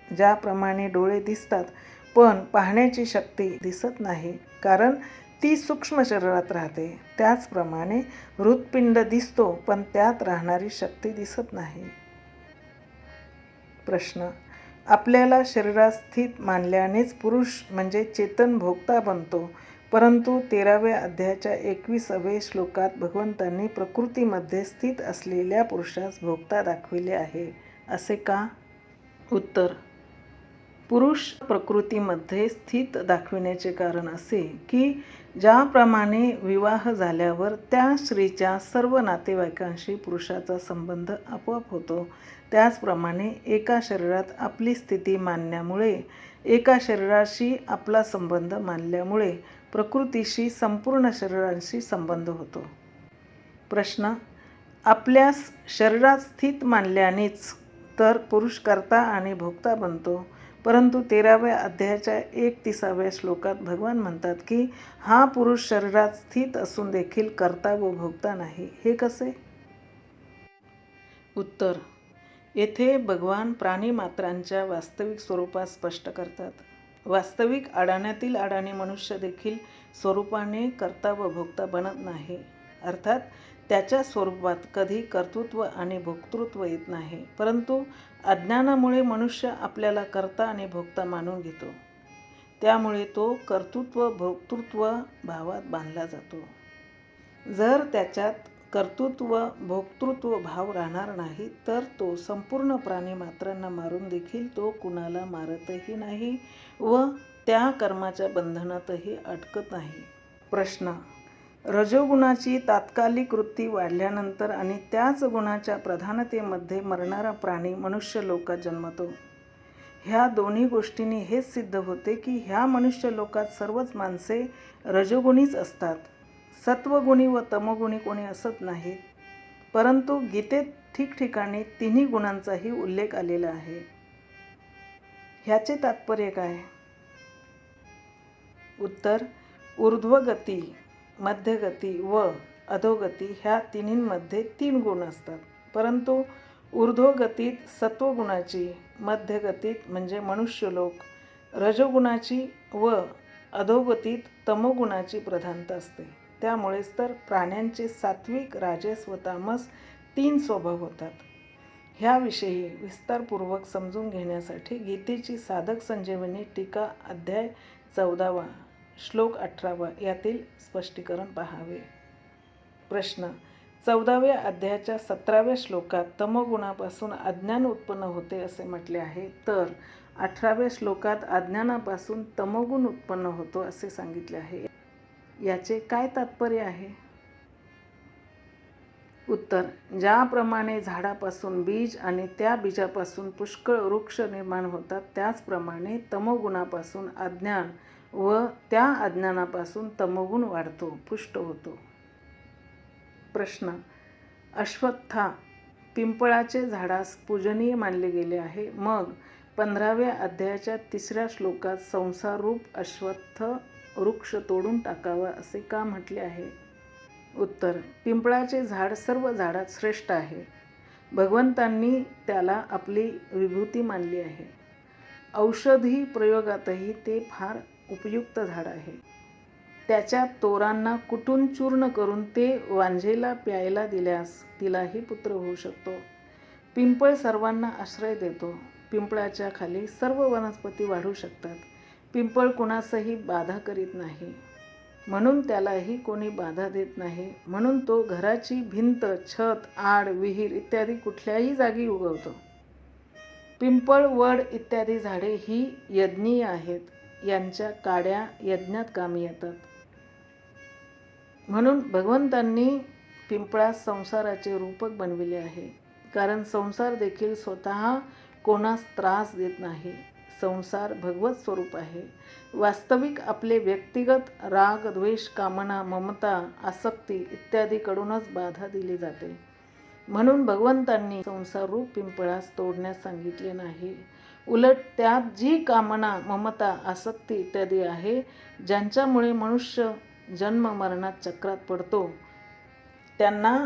S1: ज्याप्रमाणे डोळे दिसतात पण पाहण्याची शक्ती दिसत नाही, कारण ती सूक्ष्म शरीरात राहते, त्याचप्रमाणे हृदपिंड दिसतो पण त्यात राहणारी शक्ती दिसत नाही. प्रश्न: आपल्याला शरीरात स्थित मानल्यानेच पुरुष म्हणजे चेतन भोगता बनतो, परंतु 13व्या अध्यायाच्या 21व्या श्लोकात भगवंतांनी प्रकृतीमध्ये स्थित असलेल्या पुरुषास भोगता दाखविले आहे, असे का? उत्तर: पुरुष प्रकृतीमध्ये स्थित दाखविण्याचे कारण असे की ज्याप्रमाणे विवाह झाल्यावर त्या स्त्रीच्या सर्व नातेवाईकांशी पुरुषाचा संबंध आपोआप होतो, त्याचप्रमाणे एका शरीरात आपली स्थिती मानण्यामुळे, एका शरीराशी आपला संबंध मानल्यामुळे प्रकृतीशी संपूर्ण शरीरांशी संबंध होतो. प्रश्न: आपल्यास शरीरात स्थित मानल्यानेच तर पुरुष कर्ता आणि भोक्ता बनतो. परंतु 13व्या अध्यायाच्या 31व्या श्लोकात भगवान म्हणतात की हा पुरुष शरीरात स्थित असून देखील कर्ता व भोक्ता नाही. हे कसे? उत्तर: येथे भगवान प्राणीमात्रांच्या वास्तविक स्वरूपात स्पष्ट करतात. वास्तविक अडाण्यातील अडाणी मनुष्य देखील स्वरूपाने कर्ता व भोक्ता बनत नाही. अर्थात त्याच्या स्वरूपात कधी कर्तृत्व आणि भोक्तृत्व येत नाही. परंतु अज्ञानामुळे मनुष्य आपल्याला कर्ता आणि भोक्ता मानून घेतो. त्यामुळे तो कर्तृत्व भोक्तृत्व भावात बांधला जातो. जर त्याच्यात कर्तृत्व भोक्तृत्व भाव राहणार नाही तर तो संपूर्ण प्राणीमात्रांना मारून देखील तो कुणाला मारतही नाही व त्या कर्माच्या बंधनातही अडकत नाही. प्रश्न: रजोगुणाची तात्कालिक वृत्ती वाढल्यानंतर आणि त्याच गुणाच्या प्रधानतेमध्ये मरणारा प्राणी मनुष्य लोकात जन्मतो. ह्या दोन्ही गोष्टींनी हेच सिद्ध होते की ह्या मनुष्य लोकात सर्वच माणसे रजोगुणीच असतात. सत्वगुणी व तमोगुणी कोणी असत नाहीत. परंतु गीतेत ठिकठिकाणी तिन्ही गुणांचाही उल्लेख आलेला आहे. ह्याचे तात्पर्य काय? उत्तर: ऊर्ध्वगती, मध्यगती व अधोगती ह्या तिन्हींमध्ये 3 गुण असतात. परंतु ऊर्ध्वगतीत सत्वगुणाची, मध्यगतीत म्हणजे मनुष्यलोक रजोगुणाची व अधोगतीत तमोगुणाची प्रधानता असते. त्यामुळेच तर प्राण्यांचे सात्विक, राजस व तामस 3 स्वभाव होतात. ह्याविषयी विस्तारपूर्वक समजून घेण्यासाठी गीतेची साधक संजीवनी टीका अध्याय 14 श्लोक 18 यातील स्पष्टीकरण पाहावे. प्रश्न: 14व्या अध्यायाच्या 17व्या श्लोकात तमोगुणापासून अज्ञान उत्पन्न होते असे म्हटले आहे, तर 18व्या श्लोकात अज्ञानापासून तमोगुण उत्पन्न होतो असे सांगितले आहे. याचे काय तात्पर्य आहे? उत्तर: ज्याप्रमाणे झाडापासून बीज आणि त्या बीजापासून पुष्कळ वृक्ष निर्माण होतात, त्याचप्रमाणे तमोगुणापासून अज्ञान व त्या अज्ञानापासून तमोगुण वाढतो, पुष्ट होतो. प्रश्न: अश्वत्था पिंपळाचे झाडास पूजनीय मानले गेले आहे. मग 15व्या अध्यायाच्या 3ऱ्या श्लोकात संसाररूप अश्वत्थ वृक्ष तोडून टाकावा असे का म्हटले आहे? उत्तर: पिंपळाचे झाड सर्व झाडात श्रेष्ठ आहे. भगवंतांनी त्याला आपली विभूती मानली आहे. औषधी प्रयोगातही ते फार उपयुक्त झाड आहे. त्याच्या तोरांना कुटून चूर्ण करून ते वांझेला प्यायला दिल्यास तिलाही पुत्र होऊ शकतो. पिंपळ सर्वांना आश्रय देतो. पिंपळाच्या खाली सर्व वनस्पती वाढू शकतात. पिंपळ कुणासही बाधा करीत नाही, म्हणून त्यालाही कोणी बाधा देत नाही. म्हणून तो घराची भिंत, छत, आड, विहीर इत्यादी कुठल्याही जागी उगवतो. पिंपळ, वड इत्यादी झाडे ही यज्ञीय आहेत. यांच्या काड्या यज्ञात कामी येतात. म्हणून भगवंतांनी पिंपळास संसाराचे रूपक बनविले आहे. कारण संसार देखील स्वतः कोणास त्रास देत नाही. संसार भगवत स्वरूप आहे. वास्तविक आपले व्यक्तिगत राग, द्वेष, कामना, ममता, आसक्ती इत्यादीकडूनच बाधा दिली जाते. म्हणून भगवंतांनी संसाररूप पिंपळास तोडण्यास सांगितले नाही. उलट त्यात जी कामना, ममता, आसक्ती इत्यादी आहे, ज्यांच्यामुळे मनुष्य जन्म मरणात चक्रात पडतो, त्यांना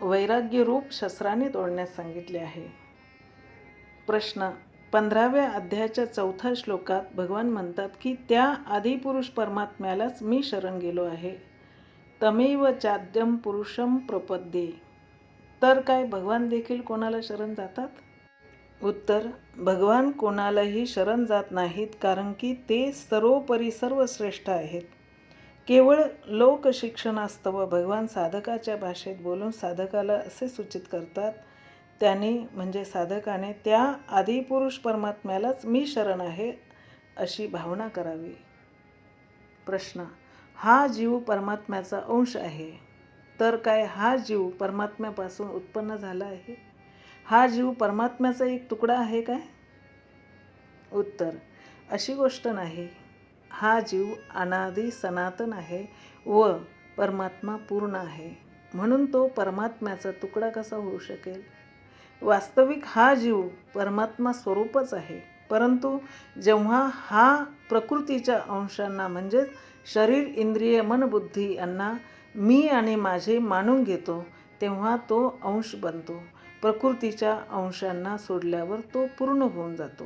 S1: वैराग्यरूप शस्त्राने तोडण्यास सांगितले आहे. प्रश्न: 15व्या अध्यायाच्या 4थ्या श्लोकात भगवान म्हणतात की त्या आदिपुरुष परमात्म्यालाच मी शरण गेलो आहे. तमेव चाद्यं पुरुषं प्रपद्ये. तर काय भगवान देखील कोणाला शरण जातात? उत्तर: भगवान कोणालाही शरण जात नाहीत, कारण की ते सर्वोपरी सर्वश्रेष्ठ आहेत. केवळ लोकशिक्षणास्तव भगवान साधकाच्या भाषेत बोलून साधकाला असे सूचित करतात, त्याने म्हणजे साधकाने त्या आदिपुरुष परमात्म्यालाच मी शरण आहे अशी भावना करावी. प्रश्न: हा जीव परमात्म्याचा अंश आहे. तर काय हा जीव परमात्म्यापासून उत्पन्न झाला आहे? हा जीव परमात्म्याचा एक तुकडा आहे काय? उत्तर: अशी गोष्ट नाही. हा जीव अनादी सनातन आहे व परमात्मा पूर्ण आहे. म्हणून तो परमात्म्याचा तुकडा कसा होऊ शकेल? वास्तविक हा जीव परमात्मा स्वरूपच आहे, परंतु जेव्हा हा प्रकृतीच्या अंशांना म्हणजेच शरीर, इंद्रिय, मन, बुद्धी यांना मी आणि माझे मानून घेतो तेव्हा तो अंश बनतो. प्रकृतीच्या अंशांना सोडल्यावर तो पूर्ण होऊन जातो.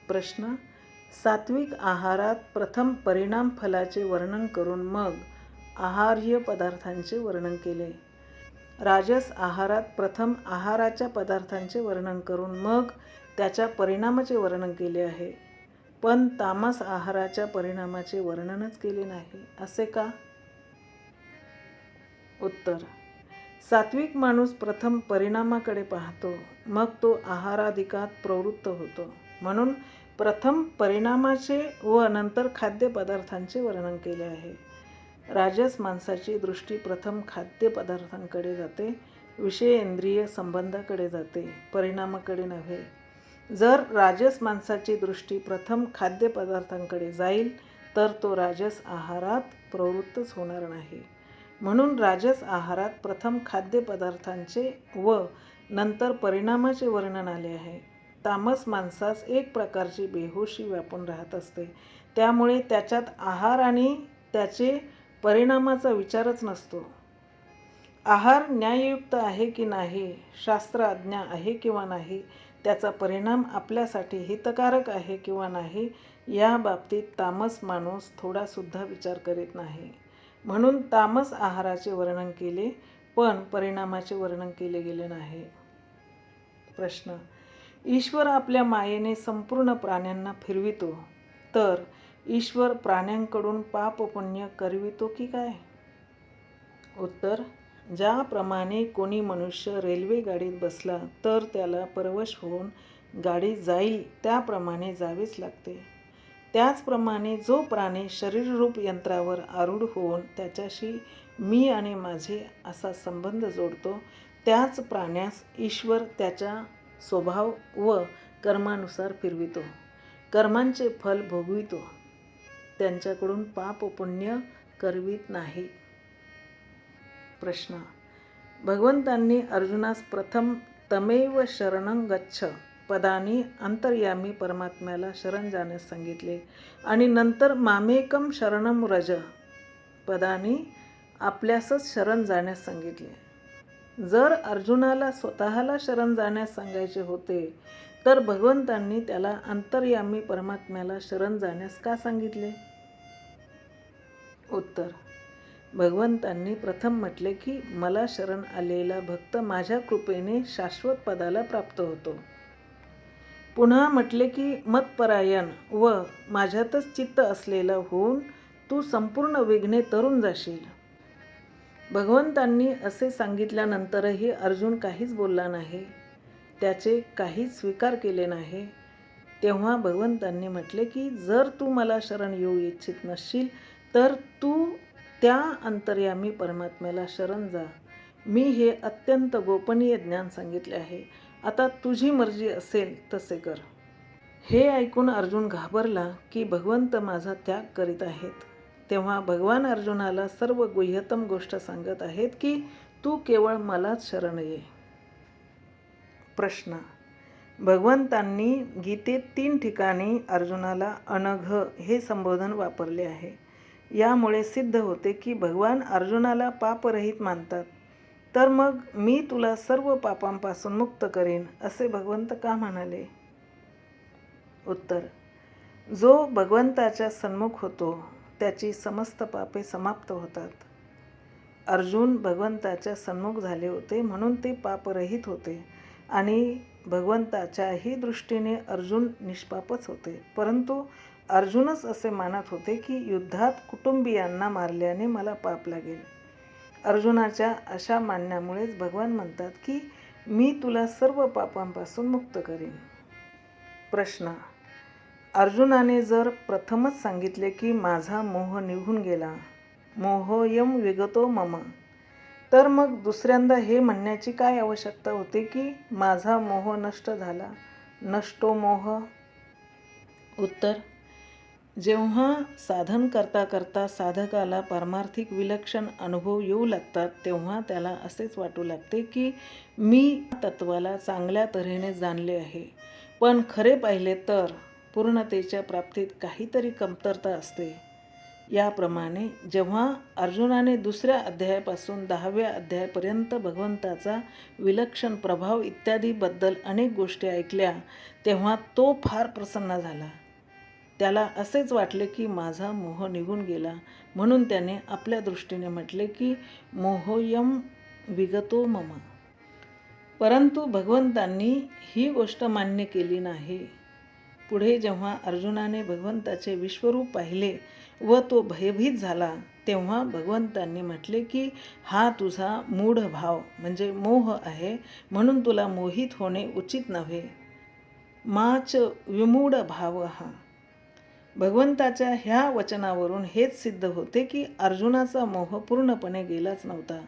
S1: प्रश्न: सात्विक आहारात प्रथम परिणाम फलाचे वर्णन करून मग आहार्य पदार्थांचे वर्णन केले. राजस आहारात प्रथम आहाराच्या पदार्थांचे वर्णन करून मग त्याच्या परिणामाचे वर्णन केले आहे, पण तामस आहाराच्या परिणामाचे वर्णनच केले नाही, असे का? उत्तर: सात्विक माणूस प्रथम परिणामाकडे पाहतो, मग तो आहाराधिकात प्रवृत्त होतो. म्हणून प्रथम परिणामाचे व नंतर खाद्यपदार्थांचे वर्णन केले आहे. राजस माणसाची दृष्टी प्रथम खाद्यपदार्थांकडे जाते, विषय इंद्रिय संबंधाकडे जाते, परिणामाकडे नव्हे. जर राजस माणसाची दृष्टी प्रथम खाद्यपदार्थांकडे जाईल तर तो राजस आहारात प्रवृत्तच होणार नाही. म्हणून राजस आहारात प्रथम खाद्यपदार्थांचे व नंतर परिणामाचे वर्णन आले आहे. तामस माणसास एक प्रकारची बेहोशी व्यापून राहत असते, त्यामुळे त्याच्यात आहार आणि त्याचे परिणामाचा विचारच नसतो. आहार न्याययुक्त आहे की नाही, शास्त्र आज्ञा आहे किंवा नाही, त्याचा परिणाम आपल्यासाठी हितकारक आहे किंवा नाही, या बाबतीत तामस माणूस थोडासुद्धा विचार करीत नाही. म्हणून तामस आहाराचे वर्णन केले, पण परिणामाचे वर्णन केले गेले नाही. प्रश्न: ईश्वर आपल्या मायेने संपूर्ण प्राण्यांना फिरवितो, तर ईश्वर प्राण्यांकडून पाप पुण्य करवितो की काय? उत्तर: ज्याप्रमाणे कोणी मनुष्य रेल्वे गाडीत बसला तर त्याला परवश होऊन गाडी जाईल त्याप्रमाणे जावेच लागते, त्याचप्रमाणे जो प्राणी शरीररूप यंत्रावर आरूढ होऊन त्याच्याशी मी आणि माझे असा संबंध जोडतो, त्याच प्राण्यास ईश्वर त्याच्या स्वभाव व कर्मानुसार फिरवितो, कर्मांचे फल भोगवितो, त्यांच्याकडून पाप पुण्य करवित नाही. प्रश्न: भगवंतांनी अर्जुनास प्रथम तमेव शरणं गच्छ पदांनी अंतर्यामी परमात्म्याला शरण जाण्यास सांगितले आणि नंतर मामेकम शरणं व्रज पदांनी आपल्यासच शरण जाण्यास सांगितले. जर अर्जुनाला स्वतःला शरण जाण्यास सांगायचे होते तर भगवंतांनी त्याला अंतर्यामी परमात्म्याला शरण जाण्यास का सांगितले? उत्तर: भगवंतांनी प्रथम म्हटले की मला शरण आलेला भक्त माझ्या कृपेने शाश्वत पदाला प्राप्त होतो. पुन्हा म्हटले की मतपरायण व माझ्यातच चित्त असलेला होऊन तू संपूर्ण विघ्ने तरून जाशील. भगवंतांनी असे सांगितल्यानंतरही अर्जुन काहीच बोलला नाही, त्याचे काहीच स्वीकार केले नाही. तेव्हा भगवंतांनी म्हटले की जर तू मला शरण येऊ इच्छित नसशील तर तू त्या अंतर्यामी परमात्म्याला शरण जा. मी हे अत्यंत गोपनीय ज्ञान सांगितले आहे, आता तुझी मर्जी असेल तसे कर. हे ऐकून अर्जुन घाबरला की भगवंत माझा त्याग करीत आहेत. तेव्हा भगवान अर्जुनाला सर्व गुह्यतम गोष्ट सांगत आहेत की तू केवळ मलाच शरण ये. प्रश्न: भगवंतांनी गीतेत 3 ठिकाणी अर्जुनाला अनघ हे संबोधन वापरले आहे. यामुळे सिद्ध होते की भगवान अर्जुनाला पापरहित मानतात. तर मग मी तुला सर्व पापांपासून मुक्त करीन असे भगवंत का म्हणाले? उत्तर: जो भगवंताच्या सन्मुख होतो त्याची समस्त पापे समाप्त होतात. अर्जुन भगवंताच्या सन्मुख झाले होते म्हणून ते पापरहित होते आणि भगवंताच्याही दृष्टीने अर्जुन निष्पापच होते. परंतु अर्जुनच असे मानत होते की युद्धात कुटुंबियांना मारल्याने मला पाप लागेल. अर्जुनाच्या अशा मानण्यामुळेच भगवान म्हणतात की मी तुला सर्व पापांपासून मुक्त करीन. प्रश्न: अर्जुनाने जर प्रथमच सांगितले की माझा मोह निघून गेला, मोहोऽयं विगतो मम, तर मग दुसऱ्यांदा हे म्हणण्याची काय आवश्यकता होती की माझा मोह नष्ट झाला, नष्टो मोह? उत्तर: जेव्हा साधन करता करता साधकाला पारमार्थिक विलक्षण अनुभव येऊ लागतात तेव्हा त्याला असेच वाटू लागते की मी तत्वाला चांगल्या तऱ्हेने जाणले आहे, पण खरे पाहिले तर पूर्णतेच्या प्राप्तीत काहीतरी कमतरता असते. याप्रमाणे जेव्हा अर्जुनाने 2ऱ्या अध्यायापासून 10व्या अध्यायापर्यंत भगवंताचा विलक्षण प्रभाव इत्यादीबद्दल अनेक गोष्टी ऐकल्या तेव्हा तो फार प्रसन्न झाला. त्याला असेच वाटले की माझा मोह निघून गेला, म्हणून त्याने आपल्या दृष्टीने म्हटले की मोहोयम विगतो मम. परंतु भगवंतांनी ही गोष्ट मान्य केली नाही. पुढे जेव्हा अर्जुनाने भगवंताचे विश्वरूप पाहिले व तो भयभीत झाला तेव्हा भगवंतांनी म्हटले की हा तुझा मूढ भाव म्हणजे मोह आहे, म्हणून तुला मोहित होणे उचित नव्हे. माच विमूढ भाव हा. भगवंताच्या ह्या वचनावरून हेच सिद्ध होते की अर्जुनाचा मोह पूर्णपणे गेलाच नव्हता.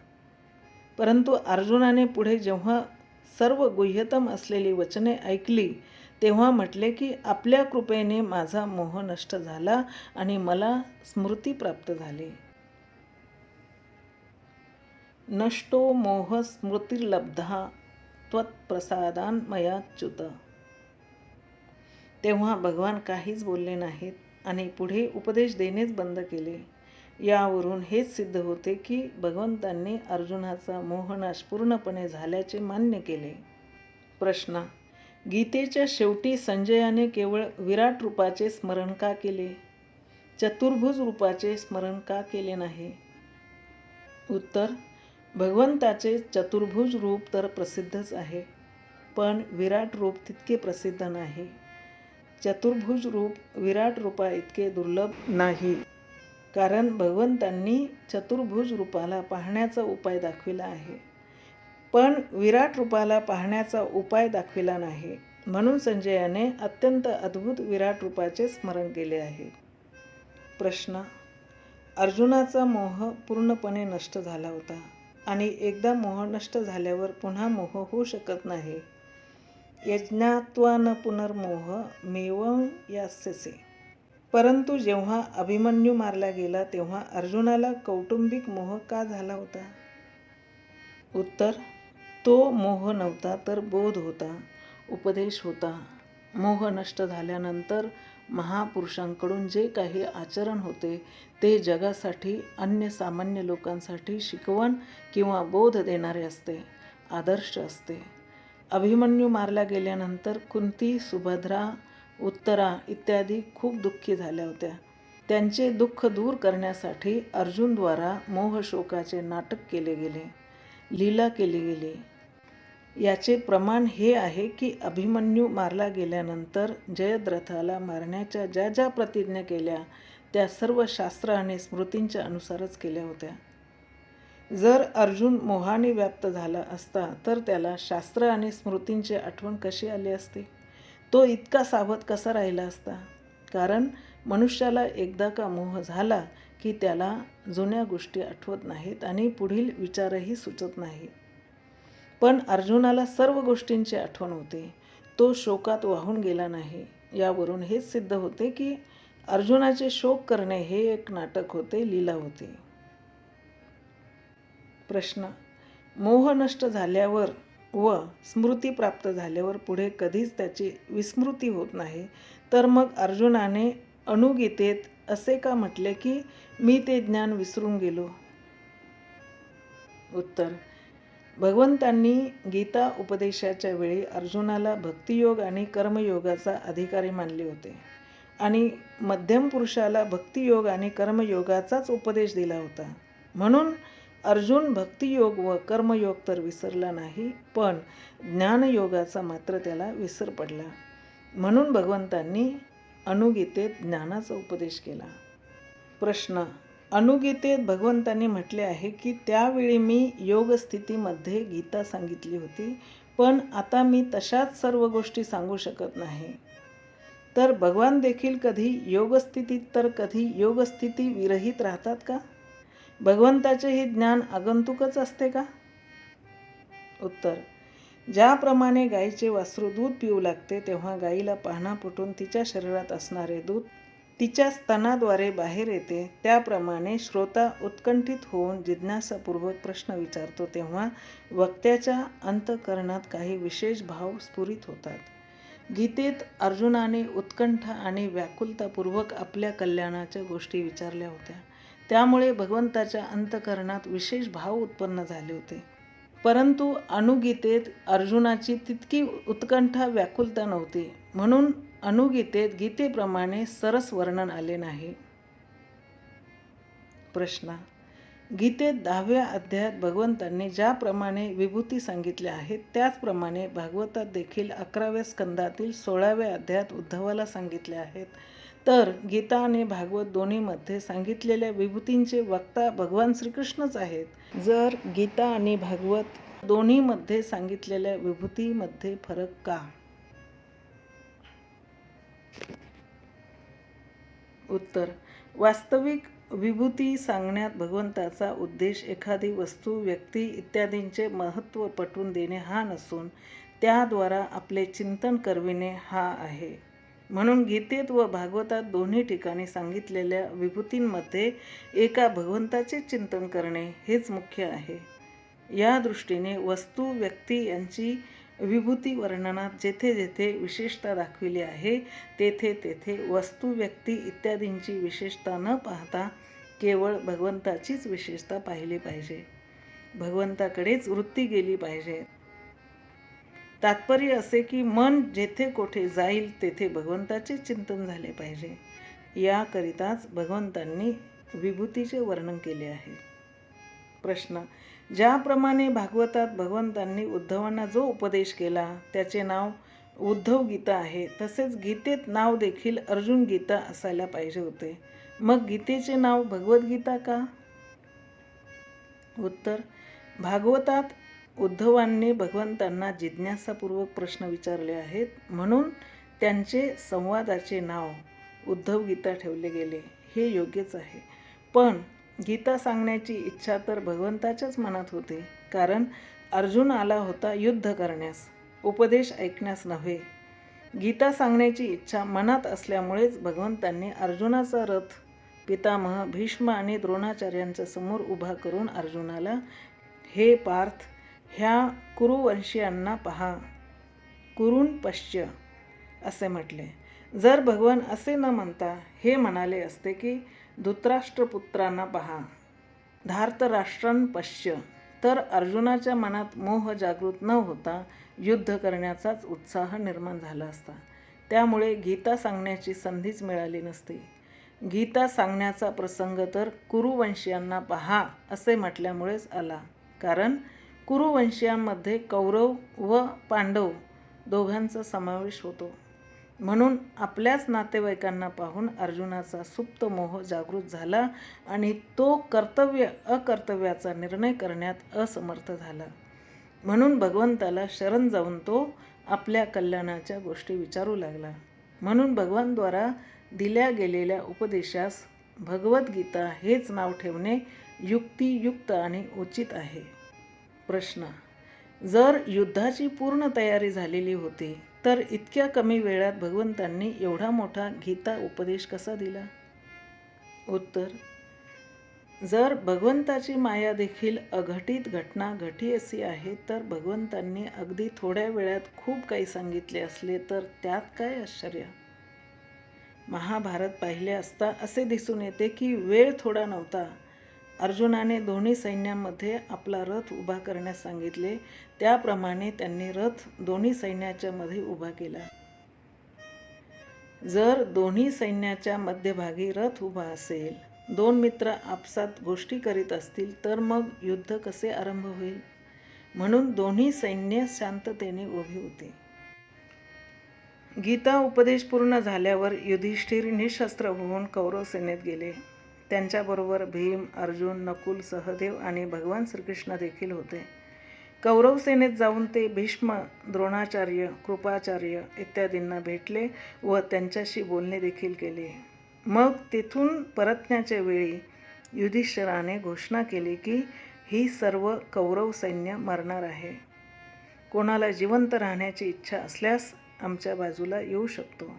S1: परंतु अर्जुनाने पुढे जेव्हा सर्व गुह्यतम असलेली वचने ऐकली तेव्हा म्हटले की आपल्या कृपेने माझा मोह नष्ट झाला आणि मला स्मृती प्राप्त झाली. नष्टो मोह स्मृतिर्लब्धा त्वत्प्रसादान मयाच्युत. तेव्हा भगवान काहीच बोलले नाहीत आणि पुढे उपदेश देणेच बंद केले. यावरून हेच सिद्ध होते की भगवंतांनी अर्जुनाचा मोहनाश पूर्णपणे झाल्याचे मान्य केले. प्रश्न: गीतेच्या शेवटी संजयाने केवळ विराट रूपाचे स्मरण का केले? चतुर्भुज रूपाचे स्मरण का केले नाही? उत्तर: भगवंताचे चतुर्भुज रूप तर प्रसिद्धच आहे, पण विराट रूप तितके प्रसिद्ध नाही. चतुर्भुज रूप विराट रूपा इतके दुर्लभ नाही, कारण भगवंतांनी चतुर्भुज रूपाला पाहण्याचा उपाय दाखविला आहे, पण विराट रूपाला पाहण्याचा उपाय दाखविला नाही. म्हणून संजयाने अत्यंत अद्भुत विराट रूपाचे स्मरण केले आहे. प्रश्न: अर्जुनाचा मोह पूर्णपणे नष्ट झाला होता आणि एकदा मोह नष्ट झाल्यावर पुन्हा मोह होऊ शकत नाही. यज्ञात्वा न पुनर्मोह मेवं यास्यसे. परंतु जेव्हा अभिमन्यू मारला गेला तेव्हा अर्जुनाला कौटुंबिक मोह का झाला होता? उत्तर: तो मोह नव्हता तर बोध होता, उपदेश होता. मोह नष्ट झाल्यानंतर महापुरुषांकडून जे काही आचरण होते ते जगासाठी, अन्य सामान्य लोकांसाठी शिकवण किंवा बोध देणारे असते, आदर्श असते. अभिमन्यू मारला गेल्यानंतर कुंती, सुभद्रा, उत्तरा इत्यादी खूप दुःखी झाल्या होत्या. त्यांचे दुःख दूर करण्यासाठी अर्जुनद्वारा मोहशोकाचे नाटक केले गेले, लीला केली गेली. याचे प्रमाण हे आहे की अभिमन्यू मारला गेल्यानंतर जयद्रथाला मारण्याच्या ज्या ज्या प्रतिज्ञा केल्या त्या सर्व शास्त्र आणि स्मृतींच्या अनुसारच केल्या होत्या. जर अर्जुन मोहाने व्याप्त झाला असता तर त्याला शास्त्र आणि स्मृतींची आठवण कशी आली असती? तो इतका सावध कसा राहिला असता? कारण मनुष्याला एकदा का मोह झाला की त्याला जुन्या गोष्टी आठवत नाहीत आणि पुढील विचारही सुचत नाही. पण अर्जुनाला सर्व गोष्टींची आठवण होते. तो शोकात वाहून गेला नाही. यावरून हेच सिद्ध होते की अर्जुनाचे शोक करणे हे एक नाटक होते, लीला होती. प्रश्न: मोह नष्ट झाल्यावर व स्मृती प्राप्त झाल्यावर पुढे कधीच त्याची विस्मृती होत नाही, तर मग अर्जुनाने अनुगीतेत असे का म्हटले की मी ते ज्ञान विसरून गेलो? उत्तर: भगवंतांनी गीता उपदेशाच्या वेळी अर्जुनाला भक्तियोग आणि कर्मयोगाचा अधिकारी मानले होते आणि मध्यम पुरुषाला भक्तियोग आणि कर्मयोगाचाच उपदेश दिला होता. म्हणून अर्जुन भक्तियोग व कर्मयोग तर विसरला नाही, पण ज्ञानयोगाचा मात्र त्याला विसर पडला. म्हणून भगवंतांनी अनुगीतेत ज्ञानाचा उपदेश केला. प्रश्न: अनुगीतेत भगवंतांनी म्हटले आहे की त्यावेळी मी योगस्थितीमध्ये गीता सांगितली होती, पण आता मी तशाच सर्व गोष्टी सांगू शकत नाही. तर भगवान देखील कधी योगस्थितीत तर कधी योगस्थिती विरहित राहतात का? भगवंताचे हे ज्ञान आगंतुकच असते का? उत्तर: ज्याप्रमाणे गायीचे वासरू दूध पिऊ लागते तेव्हा गायीला पाहणा फुटून तिच्या शरीरात असणारे दूध तिच्या स्तनाद्वारे बाहेर येते, त्याप्रमाणे श्रोता उत्कंठित होऊन जिज्ञासापूर्वक प्रश्न विचारतो तेव्हा वक्त्याच्या अंतःकरणात काही विशेष भाव स्फुरित होतात. गीतेत अर्जुनाने उत्कंठा आणि व्याकुलतापूर्वक आपल्या कल्याणाच्या गोष्टी विचारल्या होत्या. त्यामुळे भगवंताच्या अंतःकरणात विशेष भाव उत्पन्न झाले होते. परंतु अनुगीतेत अर्जुनाची तितकी उत्कंठा व्याकुलता नव्हती. म्हणून अनुगीतेत गीतेप्रमाणे सरस वर्णन आले नाही. प्रश्न: गीतेत 10व्या अध्यायात भगवंतांनी ज्याप्रमाणे विभूती सांगितल्या आहेत त्याचप्रमाणे भागवतात देखील 11व्या स्कंदातील 16व्या अध्यायात उद्धवाला सांगितले आहेत. तर गीता आणि भागवत दोन्हीमध्ये सांगितलेल्या विभूतींचे वक्ता भगवान श्रीकृष्णच आहेत. जर गीता आणि भागवत दोन्हीमध्ये सांगितलेल्या विभूतीमध्ये फरक का? उत्तर: वास्तविक विभूती सांगण्यात भगवंताचा उद्देश एखादी वस्तू, व्यक्ती इत्यादींचे महत्त्व पटवून देणे हा नसून त्याद्वारा आपले चिंतन करविणे हा आहे. म्हणून गीतेत व भागवतात दोन्ही ठिकाणी सांगितलेल्या विभूतींमध्ये एका भगवंताचे चिंतन करणे हेच मुख्य आहे. या दृष्टीने वस्तू, व्यक्ती यांची विभूती वर्णनात जेथे जेथे विशेषता दाखविली आहे तेथे तेथे वस्तू, व्यक्ती इत्यादींची विशेषता न पाहता केवळ भगवंताचीच विशेषता पाहिली पाहिजे. भगवंताकडेच वृत्ती गेली पाहिजे. तात्पर्य असे की मन जेथे कोठे जाईल तेथे भगवंताचे चिंतन झाले पाहिजे. याकरिताच भगवंतांनी विभूतीचे वर्णन केले आहे. प्रश्न: ज्याप्रमाणे भागवतात भगवंतांनी उद्धवांना जो उपदेश केला त्याचे नाव उद्धव गीता आहे, तसेच गीतेत नाव देखील अर्जुन गीता असायला पाहिजे होते. मग गीतेचे नाव भगवद्गीता का? उत्तर: भागवतात उद्धवांनी भगवंतांना जिज्ञासापूर्वक प्रश्न विचारले आहेत, म्हणून त्यांचे संवादाचे नाव उद्धव गीता ठेवले गेले. हे योग्यच आहे. पण गीता सांगण्याची इच्छा तर भगवंताच्याच मनात होती, कारण अर्जुन आला होता युद्ध करण्यास, उपदेश ऐकण्यास नव्हे. गीता सांगण्याची इच्छा मनात असल्यामुळेच भगवंतांनी अर्जुनाचा रथ पितामह भीष्म आणि द्रोणाचार्यांच्या समोर उभा करून अर्जुनाला, हे पार्थ, ह्या कुरुवंशीयांना पहा, कुरून पश्य असे म्हटले. जर भगवान असे न म्हणता हे म्हणाले असते की धृतराष्ट्रपुत्रांना पहा, धार्तराष्ट्रान् पश्य, तर अर्जुनाच्या मनात मोह जागृत न होता युद्ध करण्याचाच उत्साह निर्माण झाला असता. त्यामुळे गीता सांगण्याची संधीच मिळाली नसती. गीता सांगण्याचा प्रसंग तर कुरुवंशीयांना पहा असे म्हटल्यामुळेच आला, कारण कुरुवंशीयांमध्ये कौरव व पांडव दोघांचा समावेश होतो. म्हणून आपल्याच नातेवाईकांना पाहून अर्जुनाचा सुप्त मोह जागृत झाला आणि तो कर्तव्य अकर्तव्याचा निर्णय करण्यात असमर्थ झाला. म्हणून भगवंताला शरण जाऊन तो आपल्या कल्याणाच्या गोष्टी विचारू लागला. म्हणून भगवानद्वारा दिल्या गेलेल्या उपदेशास भगवद्गीता हेच नाव ठेवणे युक्तियुक्त आणि उचित आहे. प्रश्न: जर युद्धाची पूर्ण तयारी झालेली होती तर इतक्या कमी वेळात भगवंतांनी एवढा मोठा गीता उपदेश कसा दिला? उत्तर: जर भगवंताची माया देखील अघटित घटना घटी अशी आहे तर भगवंतांनी अगदी थोड्या वेळात खूप काही सांगितले असले तर त्यात काय आश्चर्य? महाभारत पाहिले असता असे दिसून येते की वेळ थोडा नव्हता. अर्जुनाने दोन्ही सैन्यांमध्ये आपला रथ उभा करण्यास सांगितले, त्याप्रमाणे त्यांनी रथ दोन्ही सैन्याच्या मध्ये उभा केला. जर दोन्ही सैन्याच्या मध्यभागी रथ उभा असेल, दोन मित्र आपसात गोष्टी करीत असतील तर मग युद्ध कसे आरंभ होईल? म्हणून दोन्ही सैन्य शांततेने उभी होती. गीता उपदेश पूर्ण झाल्यावर युधिष्ठिर निशस्त्र होऊन कौरव सेनेत गेले. त्यांच्याबरोबर भीम, अर्जुन, नकुल, सहदेव आणि भगवान श्रीकृष्ण देखील होते. कौरव सेनेत जाऊन ते भीष्म, द्रोणाचार्य, कृपाचार्य इत्यादींना भेटले व त्यांच्याशी बोलणे देखील केले. मग तिथून परतण्याच्या वेळी युधिष्ठिराने घोषणा केली की ही सर्व कौरव सैन्य मरणार आहे. कोणाला जिवंत राहण्याची इच्छा असल्यास आमच्या बाजूला येऊ शकतो.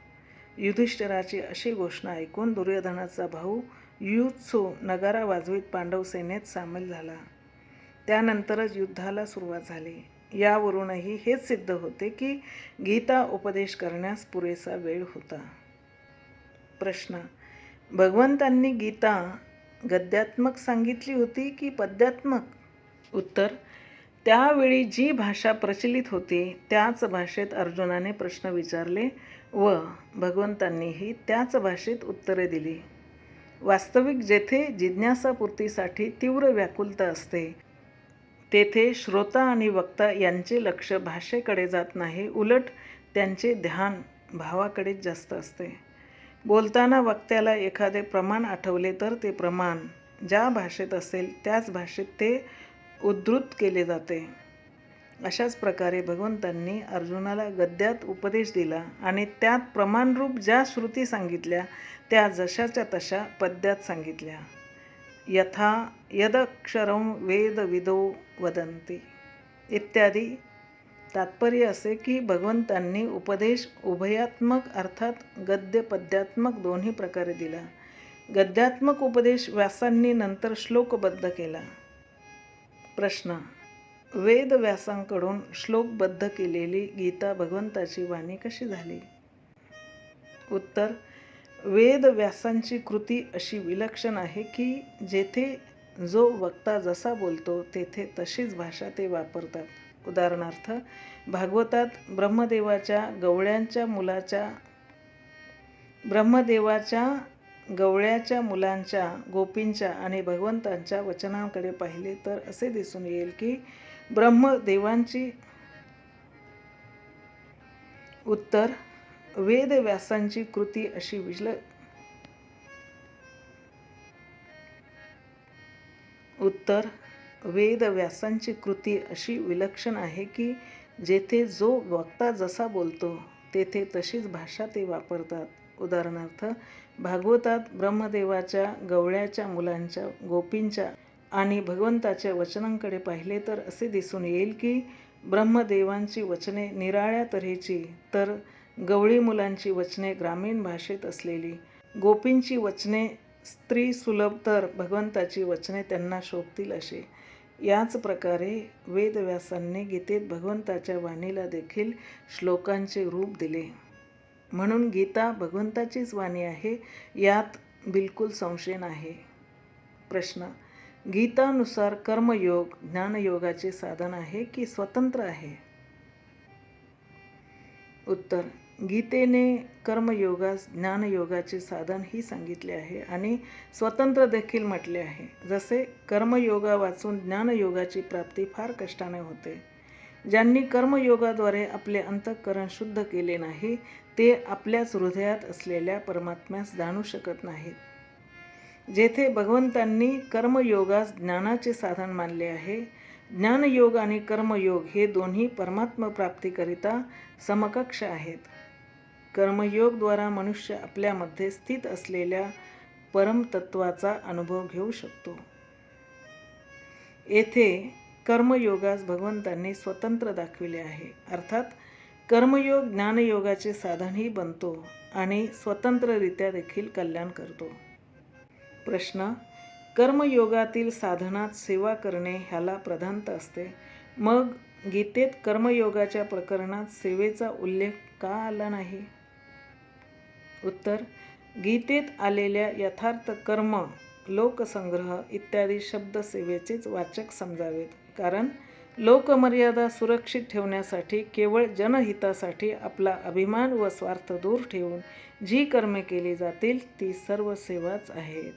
S1: युधिष्ठिराची अशी घोषणा ऐकून दुर्योधनाचा भाऊ युयुत्सू नगारा वाजवीत पांडव सेनेत सामील झाला. त्यानंतरच युद्धाला सुरुवात झाली. यावरूनही हेच सिद्ध होते की गीता उपदेश करण्यास पुरेसा वेळ होता. प्रश्न: भगवंतांनी गीता गद्यात्मक सांगितली होती की पद्यात्मक? उत्तर: त्यावेळी जी भाषा प्रचलित होती त्याच भाषेत अर्जुनाने प्रश्न विचारले व भगवंतांनीही त्याच भाषेत उत्तरे दिली. वास्तविक जेथे जिज्ञासापूर्तीसाठी तीव्र व्याकुलता असते तेथे श्रोता आणि वक्ता यांचे लक्ष भाषेकडे जात नाही, उलट त्यांचे ध्यान भावाकडेच जास्त असते. बोलताना वक्त्याला एखादे प्रमाण आठवले तर ते प्रमाण ज्या भाषेत असेल त्याच भाषेत ते उद्धृत केले जाते. अशाच प्रकारे भगवंतांनी अर्जुनाला गद्यात उपदेश दिला आणि त्यात प्रमाणरूप ज्या श्रुती सांगितल्या त्या जशाच्या तशा पद्यात सांगितल्या. यथा यदक्षरं वेदविदो वदन्ति इत्यादी. तात्पर्य असे की भगवंतांनी उपदेश उभयात्मक अर्थात गद्य पद्यात्मक दोन्ही प्रकारे दिला. गद्यात्मक उपदेश व्यासांनी नंतर श्लोकबद्ध केला. प्रश्न: वेद व्यासांकडून श्लोकबद्ध केलेली गीता भगवंताची वाणी कशी झाली? उत्तर: वेद व्यासांची कृती अशी विलक्षण आहे की जेथे जो वक्ता जसा बोलतो तेथे तशीच भाषा ते वापरतात. उदाहरणार्थ, भागवतात ब्रह्मदेवाच्या गवळ्याच्या मुलांच्या, गोपींच्या आणि भगवंतांच्या वचनांकडे पाहिले तर असे दिसून येईल की ब्रह्मदेवांची. उत्तर: वेद व्यासांची कृती अशी विलक्षण आहे की जेथे जो वक्ता जसा बोलतो तेथे तशीच भाषा ते वापरतात. उदाहरणार्थ, भागवतात ब्रह्मदेवाच्या गवळ्याच्या मुलांच्या, गोपींच्या आणि भगवंताच्या वचनांकडे पाहिले तर असे दिसून येईल की ब्रह्मदेवांची वचने निराळ्या तऱ्हेची, तर गवळी मुलांची वचने ग्रामीण भाषेत असलेली, गोपींची वचने स्त्रीसुलभ, तर भगवंताची वचने त्यांना शोभतील अशी. याच प्रकारे वेदव्यासांनी गीतेत भगवंताच्या वाणीला देखील श्लोकांचे रूप दिले. म्हणून गीता भगवंताचीच वाणी आहे, यात बिलकुल संशय नाही. प्रश्न: गीतानुसार कर्मयोग ज्ञानयोगाचे साधन आहे की स्वतंत्र आहे? उत्तर: गीतेने कर्मयोगास ज्ञानयोगाचे साधन ही सांगितले आहे आणि स्वतंत्र देखील म्हटले आहे. जसे कर्मयोगा वाचून ज्ञानयोगाची प्राप्ती फार कष्टाने होते. ज्यांनी कर्मयोगाद्वारे आपले अंतःकरण शुद्ध केले नाही ते आपल्याच हृदयात असलेल्या परमात्म्यास जाणू शकत नाहीत. जेथे भगवंतांनी कर्मयोगास ज्ञानाचे साधन मानले आहे, ज्ञानयोग आणि कर्मयोग हे दोन्ही परमात्मप्राप्तीकरिता समकक्ष आहेत. कर्मयोगद्वारा मनुष्य आपल्यामध्ये स्थित असलेल्या परमतत्वाचा अनुभव घेऊ शकतो. येथे कर्मयोगास भगवंतांनी स्वतंत्र दाखविले आहे, अर्थात कर्मयोग ज्ञानयोगाचे साधनही बनतो आणि स्वतंत्ररित्या देखील कल्याण करतो. प्रश्न: कर्मयोगातील साधनात सेवा करणे ह्याला प्रधानता असते, मग गीतेत कर्मयोगाच्या प्रकरणात सेवेचा उल्लेख का आला नाही? उत्तर: गीतेत आलेल्या यथार्थ कर्म, लोकसंग्रह इत्यादी शब्द सेवेचेच वाचक समजावेत. कारण लोकमर्यादा सुरक्षित ठेवण्यासाठी केवळ जनहितासाठी आपला अभिमान व स्वार्थ दूर ठेवून जी कर्मे केली जातील ती सर्व सेवाच आहेत.